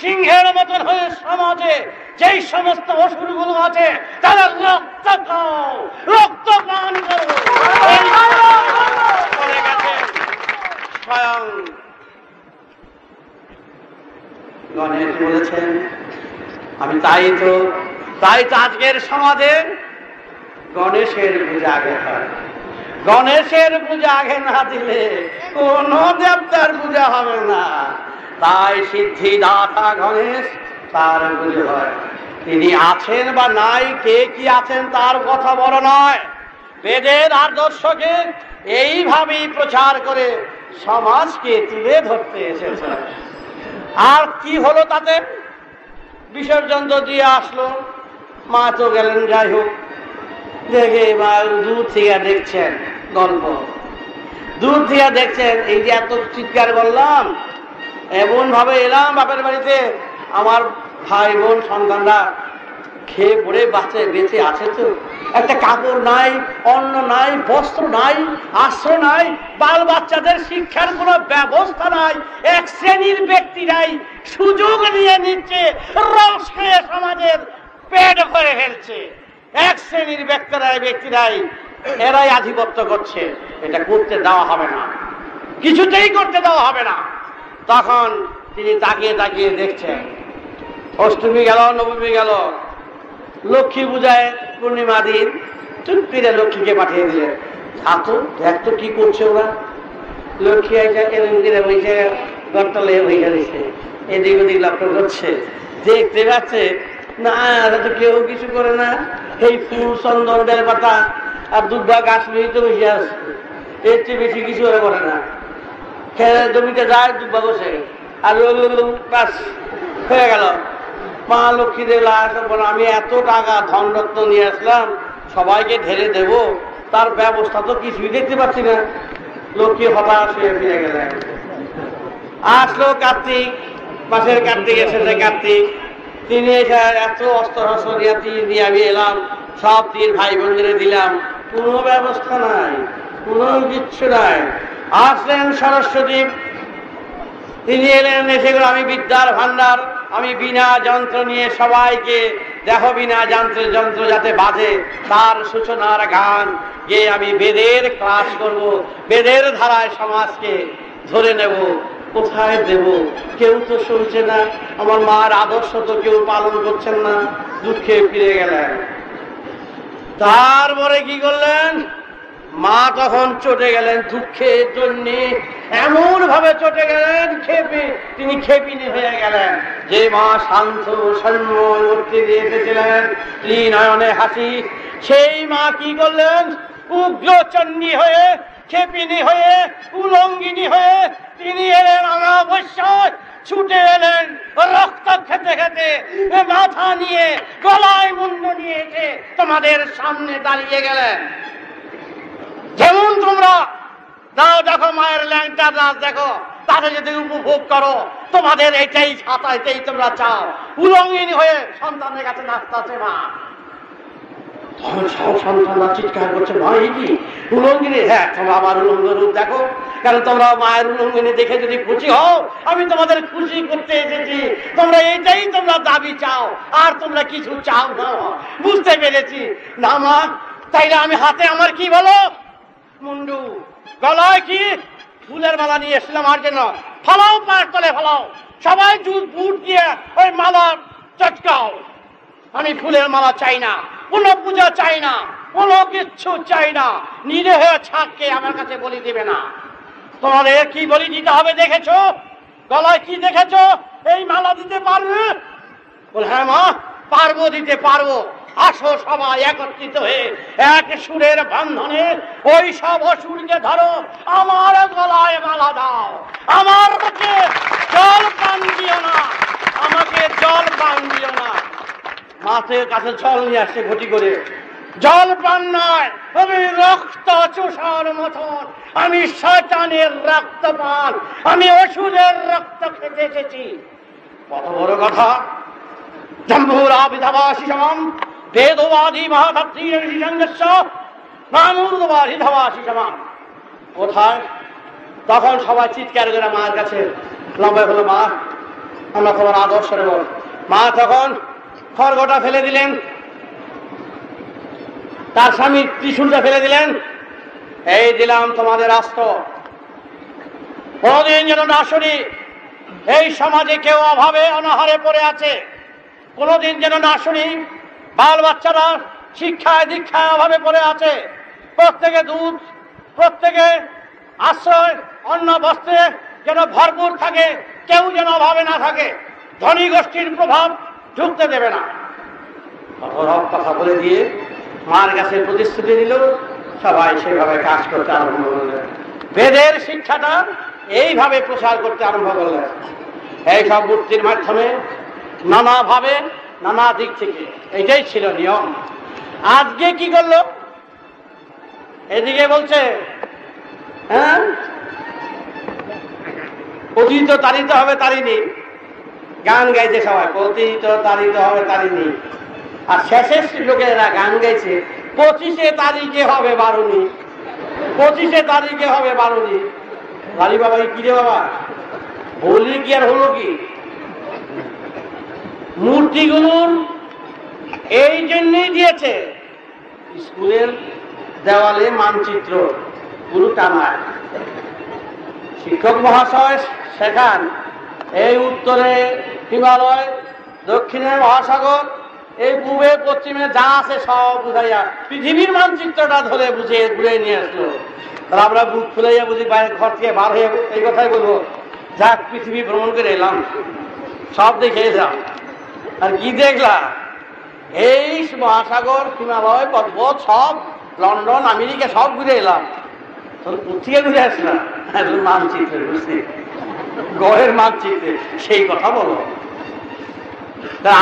সিংহের মতন হয়ে সমাজে যেই সমস্ত অসুরগুলো আছে তারা রক্ত খাও, রক্ত পান করো। স্বয়ং গণেশ বলেছেন। আমি তাই তো আজকের সমাজে গণেশের পূজা আগে হয়। গণেশের পূজা আগে না দিলে কোন দেবতার পূজা হবে না। তাই সিদ্ধিদাতা গণেশ, তার পুজো হয়। তিনি আছেন বা নাই, কে কি আছেন তার কথা বড় নয়। বেদের আদর্শকে এইভাবেই প্রচার করে সমাজকে তুলে ধরতে এসেছে। আর কি হলো তাতে? বিসর্জন তো দিয়ে আসলো, মা তো গেলেন। যাই হোক, দেখে মা দূর থেকে দেখছেন গল্প, দূর থেকে দেখছেন এই যে এত চিৎকার করলাম, এমন ভাবে এলাম বাপের বাড়িতে, আমার ভাই বোন সন্তানরা খেয়ে পড়ে বেঁচে আছে তো, একটা কাপড় নাই, অন্ন নাই, বস্ত্র নাই, আশ্রয় নাই, বাল বাচ্চাদের শিক্ষার কোনো ব্যবস্থা নাই। এক শ্রেণীর ব্যক্তিরাই সুযোগ নিয়ে নিচ্ছে, রস খেয়ে সমাজের পেট ভরে ফেলছে। এক শ্রেণীর ব্যক্তিরাই এরাই আধিপত্য করছে। এটা করতে দেওয়া হবে না, কিছুতেই করতে দেওয়া হবে না। তখন তিনি তাকিয়ে তাকিয়ে দেখছেন, অষ্টমী গেল, নবমী গেল, লক্ষ্মী পূজায় পূর্ণিমা দিন চুক্তিরে লক্ষ্মীকে পাঠিয়ে দিলেন। তো দেখ তো কি করছে ওরা। লক্ষ্মী বসে গড়তলে বসে দিচ্ছে, এদিক ওদিক লক্ষ্য করছে, দেখতে পাচ্ছে না তো কেউ কিছু করে না। এই ফুল, চন্দন, বেলপাতা আর দুব্বা গাছ তো বসে আসছে, এর চেয়ে বেশি কিছু ওরা করে না। খেলে জমিতে যায়, দুব্বা বসে আর বাস হয়ে গেল। মা লক্ষ্মী দেবলা বলে আমি এত টাকা ধন রত্ন নিয়ে আসলাম, সবাইকে ঢেলে দেব, তার ব্যবস্থা তো কিছুই দেখতে পাচ্ছি না। লক্ষ্মী হতাশ হয়ে ফিরে গেলেন। আসলো কার্তিক মাসের, কার্তিক এসেছে কার্তিক, তিনি এসে এত অস্ত্র শস্ত্র নিয়ে আমি এলাম, সব তীর ভাই বোনদের দিলাম, কোনো ব্যবস্থা নাই, কোনো কিচ্ছু নাই। আসলেন সরস্বতী, তিনি এলেন, এসে আমি বিদ্যার ভান্ডার, আমি বিনা যন্ত্র নিয়ে সবাইকে দেখো, বিনা যন্ত্র যাতে বাজে তার সূচনার গান গিয়ে আমি বেদের ক্লাস করব, বেদের ধারায় সমাজকে ধরে নেব। কোথায় দেব? কেউ তো শুনছে না, আমার মার আদর্শ তো কেউ পালন করছেন না। দুঃখে ফিরে গেলেন। তারপরে কি করলেন? মা তখন চটে গেলেন দুঃখের জন্য, এমন ভাবে চটে গেলেন, তিনি খেপিনি হয়ে গেলেন। যে মা শান্ত সন্ময় মূর্তি দিয়ে এসেছিলেন, ত্রিনয়নে হাসি, সেই মা কি করলেন? উগ্র চণ্ডী হয়ে, খেপিনি হয়ে, উলঙ্গিনী হয়ে তিনি এলেন অমাবস্যায়, ছুটে এলেন রক্ত খেতে খেতে, মাথা নিয়ে, গলায় মুন্ড নিয়ে এসে তোমাদের সামনে দাঁড়িয়ে গেলেন। যেমন তোমরা দাও, দেখো মায়ের ল্যাংটার নাচ দেখো, তাকে যদি উপভোগ করো, তোমাদের এটাই ছাতা, এটাই তোমরা চাও। উলঙ্গিনী হয়ে সন্তানের কাছে নাচতেছে মা। তখন সব সন্তানরা চিৎকার করছে, ভাই কি উলঙ্গিনী? হ্যাঁ, তোমরা আমার উলঙ্গ রূপ দেখো, কারণ তোমরা মায়ের উলঙ্গিনী দেখে যদি খুশি হও, আমি তোমাদের খুশি করতে এসেছি। তোমরা এইটাই তোমরা দাবি চাও, আর তোমরা কিছু চাও না। বুঝতে পেরেছি না মা, তাইলে আমি হাতে আমার কি বলো মুন্ডু, গলায় কি ফুলের মালা নিয়ে এসেছিলাম আর জন্য। ফালাও, পায়ের তলে ফালাও, সবাই জুত বুট দিয়ে ওই মালা চটকাও। আমি ফুলের মালা চাই না, কোনো পূজা চাই না, কোনো কিচ্ছু চাই না। নিরীহ ছাড়কে আমার কাছে বলি দিবে না। তোমাদের কি বলি দিতে হবে দেখেছো? গলায় কি দেখেছো? এই মালা দিতে পারবে? বল হ্যাঁ মা, পারবো, দিতে পারবো। আসো সবাই একত্রিত হয়ে এক সুরের বন্ধনে ওই সব অসুরকে ধরো, আমার গলায় মালা দাও। আমার কাছে জল পান দিও না, আমাকে জল পান দিও না। মাছের কাছে জল নিয়ে আসছে ঘটি করে। জল পান নয়, আমি রক্ত চোষার মতন, আমি শয়তানের রক্ত পান, আমি অসুরের রক্ত খেতে এসেছি। কত বড় কথা! জম্বুরা বিধবাসী সমাম বেদবাদী মহাভক্তির সংঘর্ষ নামূর্দবাদী ধবাসী সমাম। কোথায়? তখন সবাই চিৎকার করে মার কাছে লম্বা হলো, মা আমরা তোমার আদর্শ নেব। মা তখন খড়গটা ফেলে দিলেন, তার স্বামী ত্রিশূলটা ফেলে দিলেন। এই দিলাম তোমাদের রাষ্ট্র, কোনদিন যেন না শুনি এই সমাজে কেউ অভাবে অনাহারে পড়ে আছে। কোনদিন যেন না শুনি বাল বাচ্চারা শিক্ষায় দীক্ষায় অভাবে পড়ে আছে। প্রত্যেকে দুধ, প্রত্যেকে আশ্রয়, অন্ন বস্ত্রে যেন ভরপুর থাকে, কেউ যেন অভাবে না থাকে। ধনী গোষ্ঠীর প্রভাব ঢুকতে দেবে না। কথা বলে দিয়ে মার কাছে প্রতিশ্রুতি দিল। সবাই সেভাবে কাজ করতে আরম্ভ করলেন, বেদের শিক্ষাটা এইভাবে প্রসার করতে আরম্ভ করলেন। এইসব মূর্তির মাধ্যমে নানাভাবে নানা দিক থেকে, এটাই ছিল নিয়ম। আজকে কি করলো? এদিকে বলছে হ্যাঁ পতিত তাড়িত হবে তারিণী, গান গাইছে সবাই, পতিত তাড়িত হবে তারিণী। আর শেষের লোকেরা গান গাইছে 25শে তারিখে হবে বারুণী, 25শে তারিখে হবে বারুণী। লালি বাবা কি রে বাবা, বলি কি আর হলো কি? মূর্তিগুলোর এই জন্যই দিয়েছে স্কুলের দেওয়ালে মানচিত্র গুলো টানায়। শিক্ষক মহাশয় শেখান এই উত্তরে হিমালয়, দক্ষিণে মহাসাগর, এই পূবে পশ্চিমে যা আছে সব বুঝাইয়া পৃথিবীর মানচিত্রটা ধরে বুঝিয়ে ঘুরে নিয়ে আসলো। তাহলে আমরা বুক খুলাইয়া বুঝি বাইরে ঘর থেকে বার হয়ে এই কথাই বলবো, যাক পৃথিবী ভ্রমণ করে এলাম, সব দেখে এলাম। আর কি দেখলা? এই মহাসাগর, হিমালয় পর্বত, সব লন্ডন আমেরিকা সব ঘুরে এলাম। তোর কোথেকে ঘুরে আসলাম? মানচিত্রে বুঝছি, গ্রহের মানচিত্রে, সেই কথা বলো।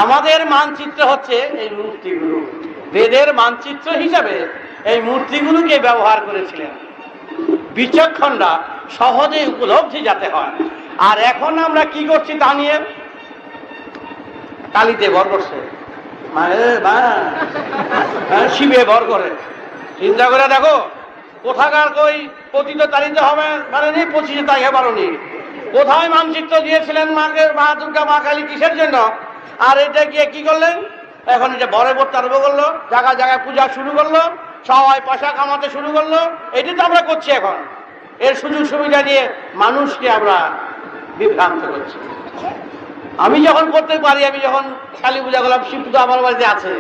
আমাদের মানচিত্র হচ্ছে এই মূর্তিগুলো। বেদের মানচিত্র হিসাবে এই মূর্তিগুলোকে ব্যবহার করেছিলেন বিচক্ষণরা, সহজে উপলব্ধি যাতে হয়। আর এখন আমরা কি করছি তা নিয়ে কালিতে ভর করছে, শিবে ভর করে। চিন্তা করে দেখো, কোথাকার কই পতিত তাড়িত হবে পারেনি, 25শে তারিখে পারেনি। কোথায় মানচিত্র দিয়েছিলেন মাকে, মা দুর্গা, মা কালী, কিসের জন্য? আর এটা গিয়ে কি করলেন? এখন এটা ভরে পড়তে আরম্ভ করলো, জায়গায় জায়গায় পূজা শুরু করলো, সবাই পয়সা কামাতে শুরু করলো। এটি তো আমরা করছি এখন। এর সুযোগ সুবিধা দিয়ে মানুষকে আমরা বিভ্রান্ত করছি। আমি যখন করতে পারি, আমি যখন কালী পূজা করলাম, শিব পূজা আমার বাড়িতে আছে,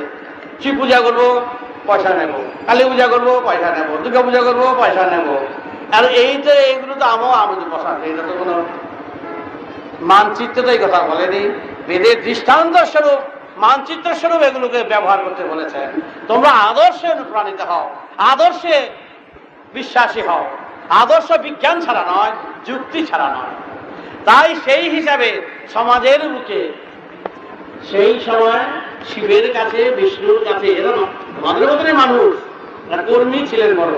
শিব পূজা করবো পয়সা নেব, কালী পূজা করবো পয়সা নেব, দুর্গা পূজা করবো পয়সা নেব। আর এইগুলো তো আমাদের পছন্দ। এটা তো কোনো মানচিত্র তো এই কথা বলেনি। বেদের দৃষ্টান্ত স্বরূপ, মানচিত্র স্বরূপ এগুলোকে ব্যবহার করতে বলেছে। তোমরা আদর্শে অনুপ্রাণিত হও, আদর্শে বিশ্বাসী হও। আদর্শ বিজ্ঞান ছাড়া নয়, যুক্তি ছাড়া নয়। তাই সেই হিসাবে সমাজের বুকে সেই সময় শিবের কাছে, বিষ্ণুর কাছে, এরা আমাদের মতনই মানুষ, কর্মী ছিলেন বড়,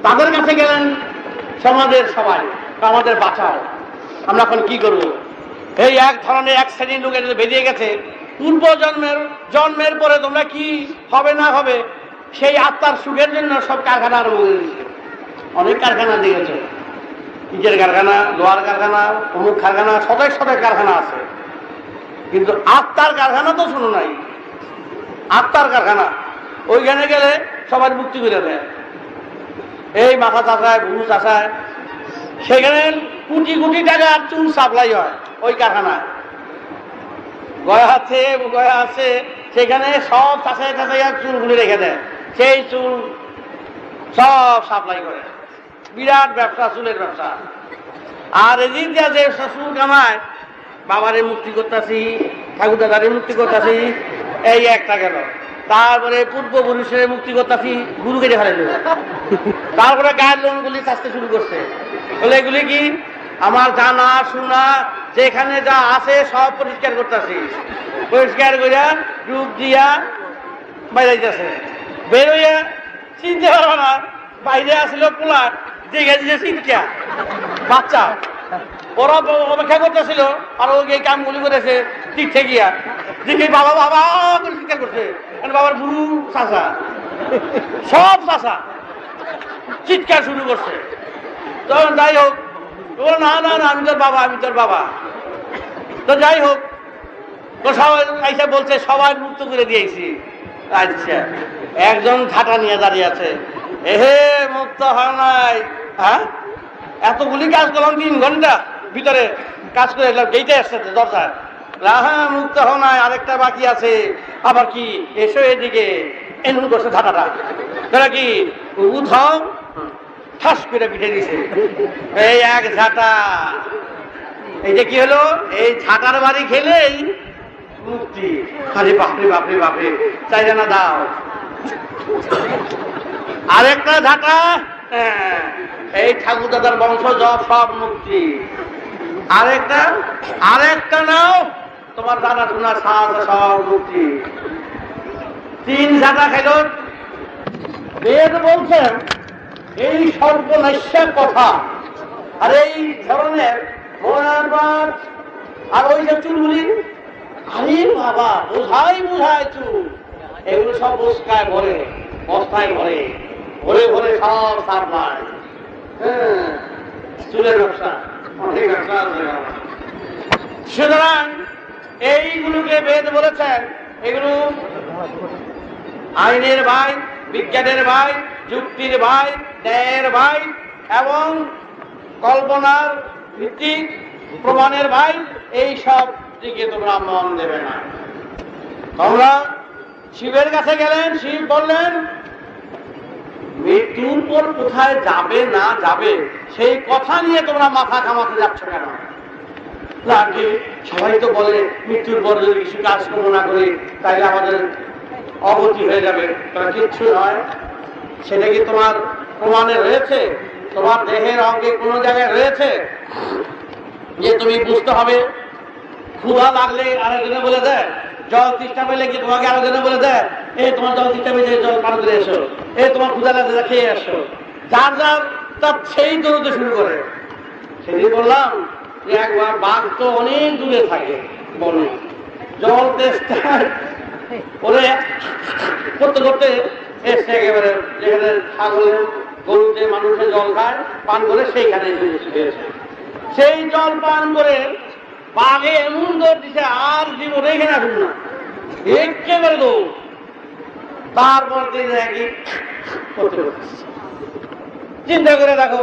তাদের কাছে গেলেন সমাজের সবাই, আমাদের বাঁচাও। আমরা এখন কি করব? এই এক ধরনের এক শ্রেণীর লোক এটা বেরিয়ে গেছে। পূর্ব জন্মের পরে তোমরা কি হবে না হবে, সেই আত্মার সুখের জন্য সব কারখানা আরম্ভ করে দিয়েছে। অনেক কারখানা দিয়েছে, ইটের কারখানা, লোহার কারখানা, অমুক কারখানা, শতেক শতেক কারখানা আছে। কিন্তু আত্মার কারখানা তো শুনো নাই। আত্মার কারখানা ওইখানে গেলে সবার মুক্তি করে দেয়। এই মাথা চাষায়, ভুরু চাষায়, সেখানে কোটি কোটি টাকার চুল সাপ্লাই হয় ওই কারখানায়। গয়া আছে সেখানে সব চাষায় চাষাইয়া চুলগুলি রেখে দেয়, সেই চুল সব সাপ্লাই করে। বিরাট ব্যবসা, চুলের ব্যবসা। আর এদিক দিয়ে যে চুল কামায়, বাবারে মুক্তি করতেছি, ঠাকুর দাদারে মুক্তি করতেছি, এই একটা গেল। তারপরে পূর্বপুরুষের মুক্তি করতেছি, গুরু কেটে ফেলে। তারপরে গায়ের লোমগুলি চাষতে শুরু করছে। বলে এগুলি কি? আমার জানা শোনা যেখানে যা আছে সব পরিষ্কার করতেছি, পরিষ্কার করিয়া রূপ দিয়া বাইরেছে। বেরোইয়া চিনতে পারবো না বাইরে আসছিল পোলা, দেখে দিয়েছে চিনকা বাচ্চা। ওরা অপেক্ষা করতেছিল, আর ওই এই কামগুলি করেছে তীর্থে গিয়া দেখি বাবা বাবা করে চিৎকার করছে। বাবার গুরু চাষা, সব চাষা চিৎকার শুরু করছে। তখন যাই হোক, না না না আমি তোর বাবা, আমি তোর বাবা। তো যাই হোক, তো সবাই আইসা বলছে সবাই মুক্ত করে দিয়েছি। আচ্ছা, একজন ঝাঁটা নিয়ে দাঁড়িয়ে আছে, এহে মুক্ত হয় নাই। হ্যাঁ, এতগুলি কাজ করলাম 3 ঘন্টা ভিতরে কাজ করে এলাম, গেইতে আসছে দরজায়। হ্যাঁ, মুক্ত হয় নাই, আরেকটা বাকি আছে। আবার কি? এসো এদিকে। এমন করছে ঝাঁটাটা, তারা কি উঠাও, ঠাস করে পিঠে দিছে। এই এক ঝাঁটা। এই যে কি হলো, এই ঝাঁটার বাড়ি খেলেই মুক্তি। আরে বাপরে বাপরে বাপরে, চাই না দাও। আরেকটা ঝাঁটা, এই ঠাকুর দাদার বংশ সব মুক্তি। আরেকটা নাও, তোমার জানা শোনা সব মুক্তি। 3 ঝাঁটা খেল। বেদ বলছেন এই সর্বনাশা কথা আর এই ধরনের মনার আর ওই যে চুলগুলি, আরে বাবা বোঝাই চুল, এগুলো সব বস্তায় ভরে, বস্তায় ভরে ভরে ভরে সব সাপ্লাই। হ্যাঁ, চুলের ব্যবসা, অনেক ব্যবসা। সুতরাং এইগুলোকে বেদ বলেছেন, এগুলো আইনের ভাই, বিজ্ঞানের ভাই, যুক্তির ভাই, ন্যায়ের ভাই এবং কল্পনার ভিত্তিক প্রমাণের ভাই। এই সব দিকে তোমরা মন দেবে না। তোমরা শিবের কাছে গেলেন, শিব বললেন মৃত্যুর পর কোথায় যাবে না যাবে সেই কথা নিয়ে তোমরা মাথা ঘামাতে যাচ্ছ কেন? লাগে সবাই তো বলে মৃত্যুর পর যদি কিছু কাজকর্ম না করি তাহলে আমাদের অবধি হয়ে যাবে। তারা কিচ্ছু নয়। সেটা কি তোমার প্রমাণে রয়েছে? তোমার দেহের অঙ্গে কোনো জায়গায় রয়েছে যে তুমি বুঝতে হবে? ক্ষুধা লাগলে আরেকজনে বলে দেয়, জল তৃষ্ণা পেলে কি তোমাকে আরেকজনে বলে দেয় এই তোমার জল তৃষ্ণা পেলে জল পান করে এসো, এই তোমার ক্ষুধা লাগলে খেয়ে আসো। যার যার তার সেই দৌড়তে শুরু করে। সেদিন বললাম যে একবার বাঘ তো অনেক দূরে থাকে বনে, জল তেষ্টা করে করতে করতে এসছে একেবারে যেখানে ছাগলের গরুতে মানুষের জল খায় পান করে সেইখানে সেই জল পান করে বাঘে এমন দৌড় দিছে আর জীবনে এখানে আসুন না, একেবারে দৌড়। তারপর চিন্তা করে দেখো,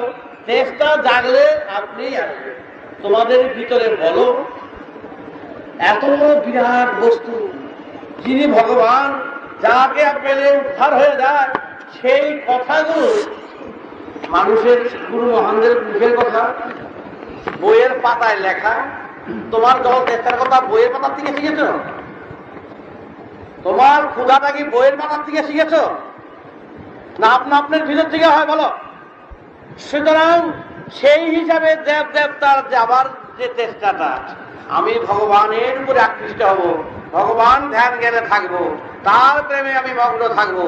চেষ্টা জাগলে আপনি আসবেন। তোমাদের ভিতরে বলো, এত বিরাট বস্তু যিনি ভগবান, যাকে পেলে উদ্ধার হয়ে যায়, সেই কথাগুলো মানুষের গুরু মহানদের মুখের কথা, বইয়ের পাতায় লেখা। তোমার জল চেষ্টার কথা বইয়ের পাতার থেকে শিখেছ? তোমার ক্ষুধাটা কি বইয়ের পাতার থেকে শিখেছ না আপনার ভিতর থেকে হয় বলো? সুতরাং সেই হিসাবে দেব দেবতার যাবার যে চেষ্টাটা, আমি ভগবানের উপরে আকৃষ্ট হব, ভগবান ধ্যান জ্ঞানে থাকবো, তার প্রেমে আমি মগ্ন থাকবো,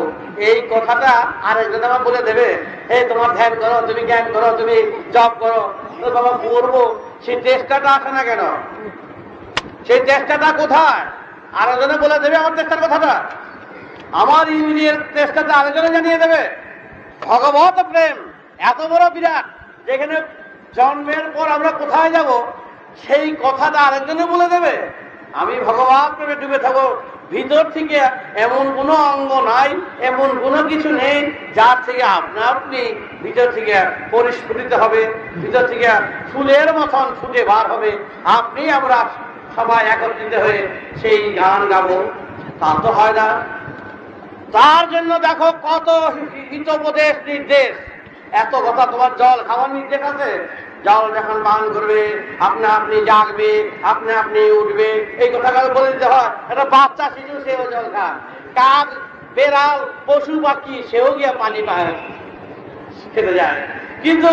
এই কথাটা আরেকজন আমার বলে দেবে এই তোমার ধ্যান করো, তুমি জ্ঞান করো, তুমি জপ করো, তো বাবা করবো। সেই চেষ্টাটা আসে না কেন? সেই চেষ্টাটা কোথায়? আরেকজনে বলে দেবে আমার চেষ্টার কথাটা, আমার ইউনিয়নের চেষ্টাটা আরেকজনে জানিয়ে দেবে। ভগবত প্রেম এত বড় বিরাট, যেখানে জন্মের পর আমরা কোথায় যাব সেই কথাটা আরেকজনে বলে দেবে। আমি ভগবান প্রেমে ডুবে থাকবো, ভিতর থেকে এমন কোনো অঙ্গ নাই, এমন কোনো কিছু নেই যার থেকে আপনি ভিতর থেকে পরিস্ফুটিত হবে, ভিতর থেকে ফুলের মতন ফুটে বার হবে, আপনি আমরা সবাই একত্রিত হয়ে সেই গান গাবো। তা তো হয় না। তার জন্য দেখো কত হিতোপদেশ নির্দেশ। এত কথা, তোমার জল খাওয়ার নির্দেশ আছে। জল যখন পান করবে আপনি জাগবে, আপনি উঠবে, এই কথাগুলো বলে দিতে হয়। একটা বাচ্চা শিশু সেও জল খায়, কাক বেড়াল পশু পাখি সেও গিয়ে পানি পায় খেতে যায়। কিন্তু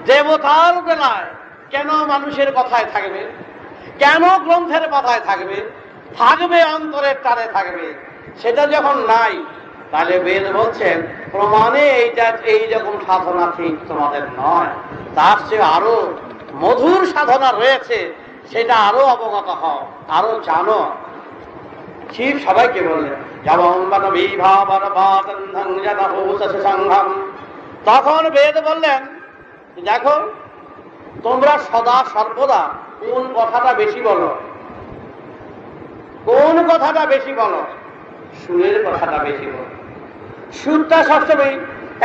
দেবতার বেলায় কেন মানুষের কথায় থাকবে, কেন গ্রন্থের কথায় থাকবে, থাকবে অন্তরের টানে থাকবে। সেটা যখন নাই, তাহলে বেদ বলছেন প্রমাণে এই রকম সাধনা ঠিক তোমাদের নয়, তার চেয়ে আরো মধুর সাধনা রয়েছে, সেটা আরো অবগত হও, আরো জানো। শিব সবাইকে বললেন তখন বেদ বললেন দেখো তোমরা সদা সর্বদা কোন কথাটা বেশি বলো, কোন কথাটা বেশি বলো, সুরের কথাটা বেশি বলো। সুরটা সবসময়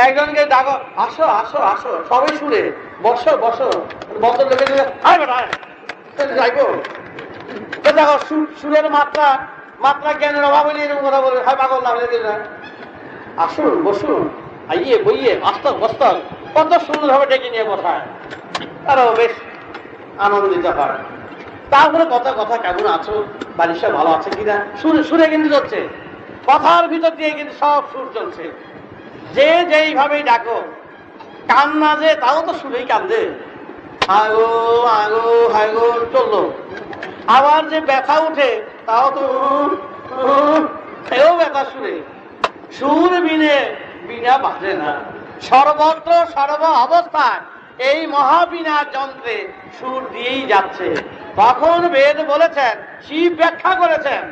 একজনকে ডাকো, আসো আসো আসো, সবাই সুরে, বসো বসো, বসো লেগে যাইবো। দেখো সুরের মাত্রা জ্ঞানের অভাব হইলে এরকম কথা বলে, হয় পাগল না হলে আসুন বসুন, আইয়ে বইয়ে আস্তক বস্তক কত সুন্দরভাবে ডেকে নিয়ে বসায়, তারাও বেশ আনন্দিত হয়। তারপরে কথা কেমন আছো, বাড়ির সব ভালো আছে কিনা, সুরে কিন্তু চলছে, কথার ভিতর দিয়ে কিন্তু সব সুর চলছে। যে যেইভাবেই ডাকো, কান্না যে তাও তো সুরেই কান্দে, আগো আগো হাগো চললো। আবার যে ব্যথা উঠে তাও তো সেও ব্যথা সুরে। সুর বিনা বাজে না। সর্বত্র সর্ব অবস্থায় এই মহাবিনা যন্ত্রে সুর দিয়েই যাচ্ছে। তখন বেদ বলেছেন, শিব ব্যাখ্যা করেছেন,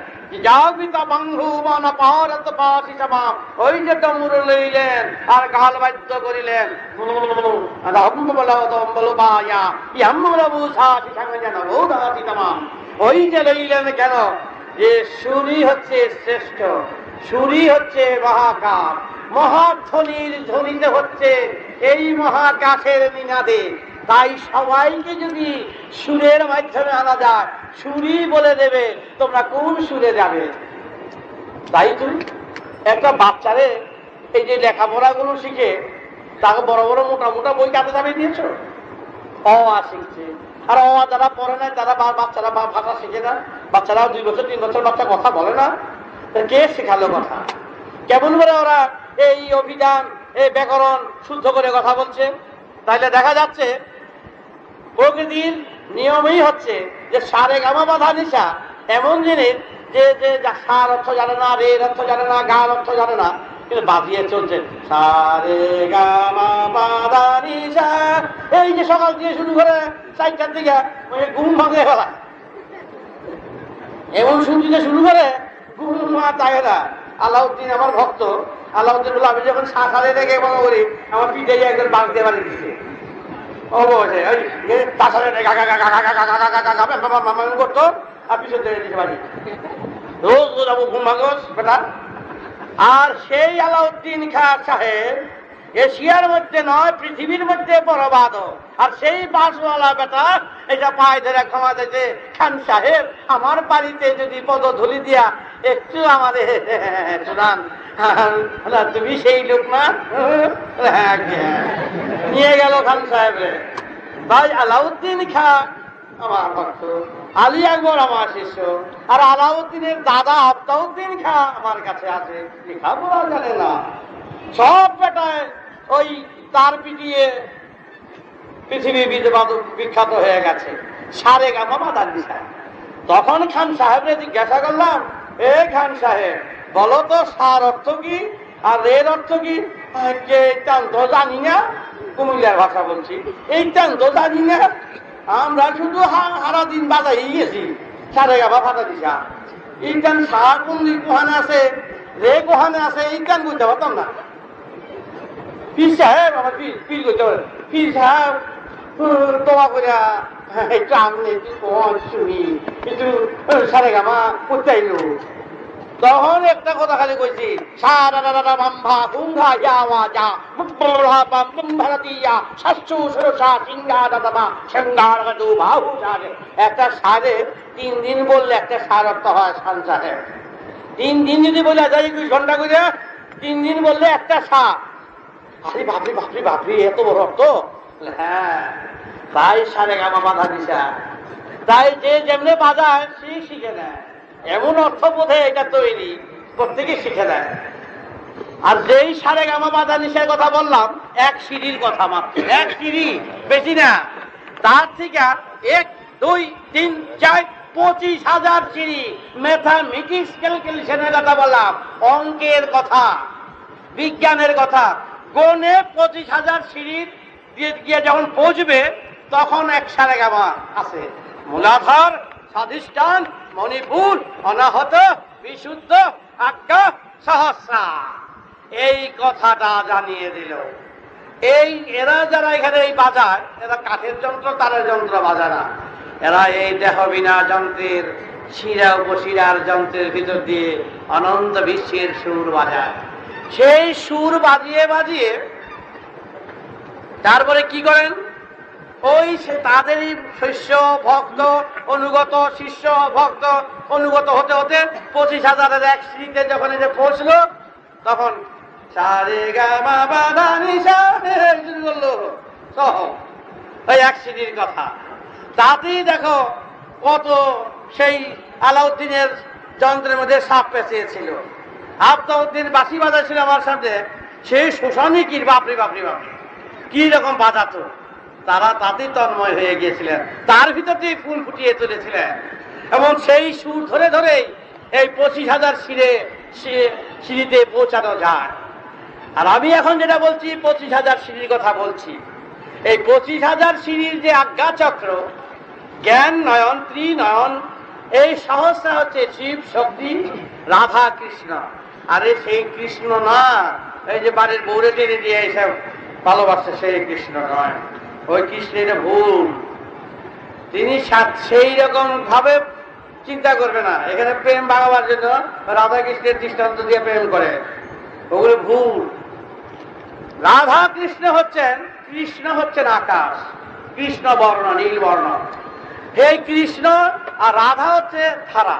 যাবিতা বাঙ্গু বানা পাহাড়ত পাশি সমাম, ওই যে ডমরু লইলেন আর গাল বাদ্য করিলেন, ওই যে লইলেন কেন, যে সুরই হচ্ছে শ্রেষ্ঠ, সুরই হচ্ছে মহাকাশ, মহাধ্বনির ধ্বনিতে হচ্ছে এই মহাকাশের নিনাদে। তাই সবাইকে যদি সুরের মাধ্যমে আনা যায়, সুরই বলে দেবে তোমরা কোন সুরে যাবে। তাই তুমি একটা বাচ্চারে এই যে লেখাপড়া গুলো শিখে তাকে বড় বড় মোটা মোটা বই কাতে যাবে দিয়েছ, অ শিখছে। আর অ যারা পড়ে নাই তারা বাচ্চারা ভাষা শিখে না, বাচ্চারা 2 বছর 3 বছর বাচ্চা কথা বলে না, কে শেখালো কথা? কেমন করে ওরা এই অভিধান এই ব্যাকরণ শুদ্ধ করে কথা বলছে? তাইলে দেখা যাচ্ছে প্রকৃতির নিয়মই হচ্ছে যে সারে গামা বাধা নিশা এমন জিনিস যে যে সার অর্থ জানে না, রের অর্থ জানে না, গান অর্থ জানে না, কিন্তু বাজিয়ে চলছে সারে গামা বাধা নিশা। এই যে সকাল দিয়ে শুরু করে 4টার দিকে ঘুম ভাঙে ফেলা, এমন শুনতে শুরু করে ঘুম আর থাকে না। আলাউদ্দিন আমার ভক্ত, আলাউদ্দিন বলে আমি যখন সাঁতারে রেখে মনে করি আমার পিঠে একজন বাঘ দিয়ে বাড়ি দিচ্ছে, করতো আর পিছন থেকে দিতে পারি, রোজ যাবো ঘুম ভাঙস বেটা। আর সেই আলাউদ্দিন খাঁ সাহেব এশিয়ার মধ্যে নয় পৃথিবীর মধ্যে বড়বাদ, আর সেই বাসওয়ালা বেটা এটা পায়ে ধরে ক্ষমা দিয়েছে, খান সাহেব আমার বাড়িতে যদি পদধূলি দিয়া একটু আমাদের শোনান, তুমি সেই লোক না? নিয়ে গেল খান সাহেবের। ভাই আলাউদ্দিন খাঁ আমার ভক্ত, আলী আকবর আমার শিষ্য, আর আলাউদ্দিনের দাদা আফতাউদ্দিন খাঁ আমার কাছে আছে, লেখাপড়া জানে না, সব বেটায় ওই তার পিটিয়ে পৃথিবী বিখ্যাত হয়ে গেছে সারে গামা বাধা নিশা। তখন খান সাহেবরে জিজ্ঞাসা করলাম, এ খান সাহেব বলো তো সার অর্থ কি আর রের অর্থ কি? এইটান তো জানি না, কুমিল্লার ভাষা বলছি, এইটান তো জানি না, আমরা শুধু সারা দিন বাজাই গেছি সারে গামা ফাটা দিশা। এইটান সার কোন কোহানে আছে, রে কোহানে আছে, এইটান বুঝতে পারতাম না। পীর সাহেব আমার পীর করতে পারে, পীর সাহেব তোমা করে একটু আমি একটু শুনি, কিন্তু সারে গামা করতে আইলো। তখন একটা কথা খালি কইছি, সারা বাম্ভা কুঙ্ঘা যাওয়া যা মুখা বাম ভারতীয়া শাস্ত্র সুরসা সিঙ্গা দাদা সিঙ্গার গাদু বাহু সারে। একটা সারে 3 দিন বললে একটা সার অর্থ হয় সান সাহেব। 3 দিন যদি বলে যাই 2 ঘন্টা করে 3 দিন বললে একটা সার। আরে বাপরি বাপরি বাপরি এত বড় অর্থ। হ্যাঁ, তাই সারে গামা বাধা দিশা, তাই যে যেমনে বাজায় সে শিখে নেয়। এমন অর্থ বোধে এটা তৈরি প্রত্যেকে শিখে দেয়। আর যেই সারে গামা বাধা নিশার কথা বললাম, 1 সিঁড়ির কথা মাত্র, 1 সিঁড়ি, বেশি না। তার থেকে 1 2 3 4 25,000 সিঁড়ি। ম্যাথামেটিক্স ক্যালকুলেশনের কথা বললাম, অঙ্কের কথা, বিজ্ঞানের কথা। গণে 25,000 সিঁড়ি দিয়ে গিয়ে যখন পৌঁছবে তখন 1 সারে গামা আছে। মূলাধার, স্বাধিষ্ঠান, মণিপুর, অনাহত, বিশুদ্ধ, আজ্ঞা, সহস্রা। এই কথাটা জানিয়ে দিল। এরা যারা এখানে এই বাজায়, এরা কাঠের যন্ত্র তারের যন্ত্র বাজায় না। এরা এই দেহ বিনা যন্ত্রের শিরা উপশিরার যন্ত্রের ভিতর দিয়ে অনন্ত বিশ্বের সুর বাজায়। সেই সুর বাজিয়ে বাজিয়ে তারপরে কি করেন, ওই সে তাদেরই শিষ্য ভক্ত অনুগত, শিষ্য ভক্ত অনুগত হতে হতে 25,000-এর 1 সিঁড়িতে যখন এসে পৌঁছলো, তখন সারে গামা বাধা নিশা শুরু করলো সহ ওই 1 সিঁড়ির কথা। তাতেই দেখো কত সেই আলাউদ্দিনের যন্ত্রের মধ্যে সাপ পেঁচিয়েছিল। আফতাউদ্দিন বাঁশি বাজাচ্ছিল আমার সাথে, সেই শোষণিকির বাপরি বাপরি বাপরি কি রকম বাজাতো। তারা তাতেই তন্ময় হয়ে গিয়েছিলেন, তার ভিতর দিয়ে ফুল ফুটিয়ে তুলেছিলেন। এবং সেই সুর ধরে ধরেই এই 25,000 সিঁড়িতে পৌঁছানো যায়। আর আমি এখন যেটা বলছি 25,000 সিঁড়ির কথা বলছি। এই 25,000 সিঁড়ির যে আজ্ঞা চক্র, জ্ঞান নয়ন, ত্রিনয়ন, এই সহস্রা হচ্ছে শিব, শক্তি, রাধা, কৃষ্ণ। আরে সেই কৃষ্ণ না, এই যে বাড়ির বউরে টেনে দিয়ে এইসব ভালোবাসছে, সেই কৃষ্ণ নয়। ওই কৃষ্ণের ভুল। তিনি সেই রকম ভাবে চিন্তা করবে না। এখানে প্রেম ভাগাবার জন্য রাধা কৃষ্ণের দৃষ্টান্ত দিয়ে প্রেম করে, ওগুলো ভুল। রাধা কৃষ্ণ হচ্ছেন, কৃষ্ণ হচ্ছেন আকাশ, কৃষ্ণ বর্ণ, নীল বর্ণ। এই কৃষ্ণ আর রাধা হচ্ছে ধারা,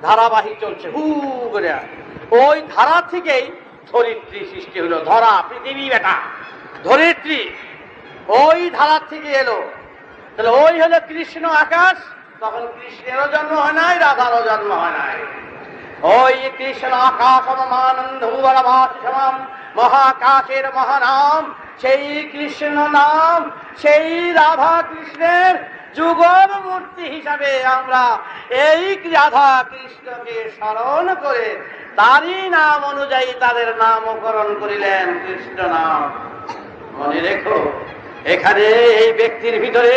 ধারাবাহিক চলছে হু করে। ওই ধারা থেকেই ধরিত্রী সৃষ্টি হলো। ধরা পৃথিবী বেটা, ধরিত্রী ওই ধারার থেকে এলো। তাহলে ওই হলো কৃষ্ণ আকাশ। তখন কৃষ্ণেরও জন্ম হয় নাই, রাধারও জন্ম হয় নাই। ওই কৃষ্ণ আকাশ মানন্দ মহাকাশের মহানাম, সেই কৃষ্ণ নাম, সেই রাধা কৃষ্ণের যুগল মূর্তি হিসাবে আমরা এই রাধা কৃষ্ণকে স্মরণ করে তারই নাম অনুযায়ী তাদের নামকরণ করিলেন কৃষ্ণ নাম। মনে রেখো, এখানে এই ব্যক্তির ভিতরে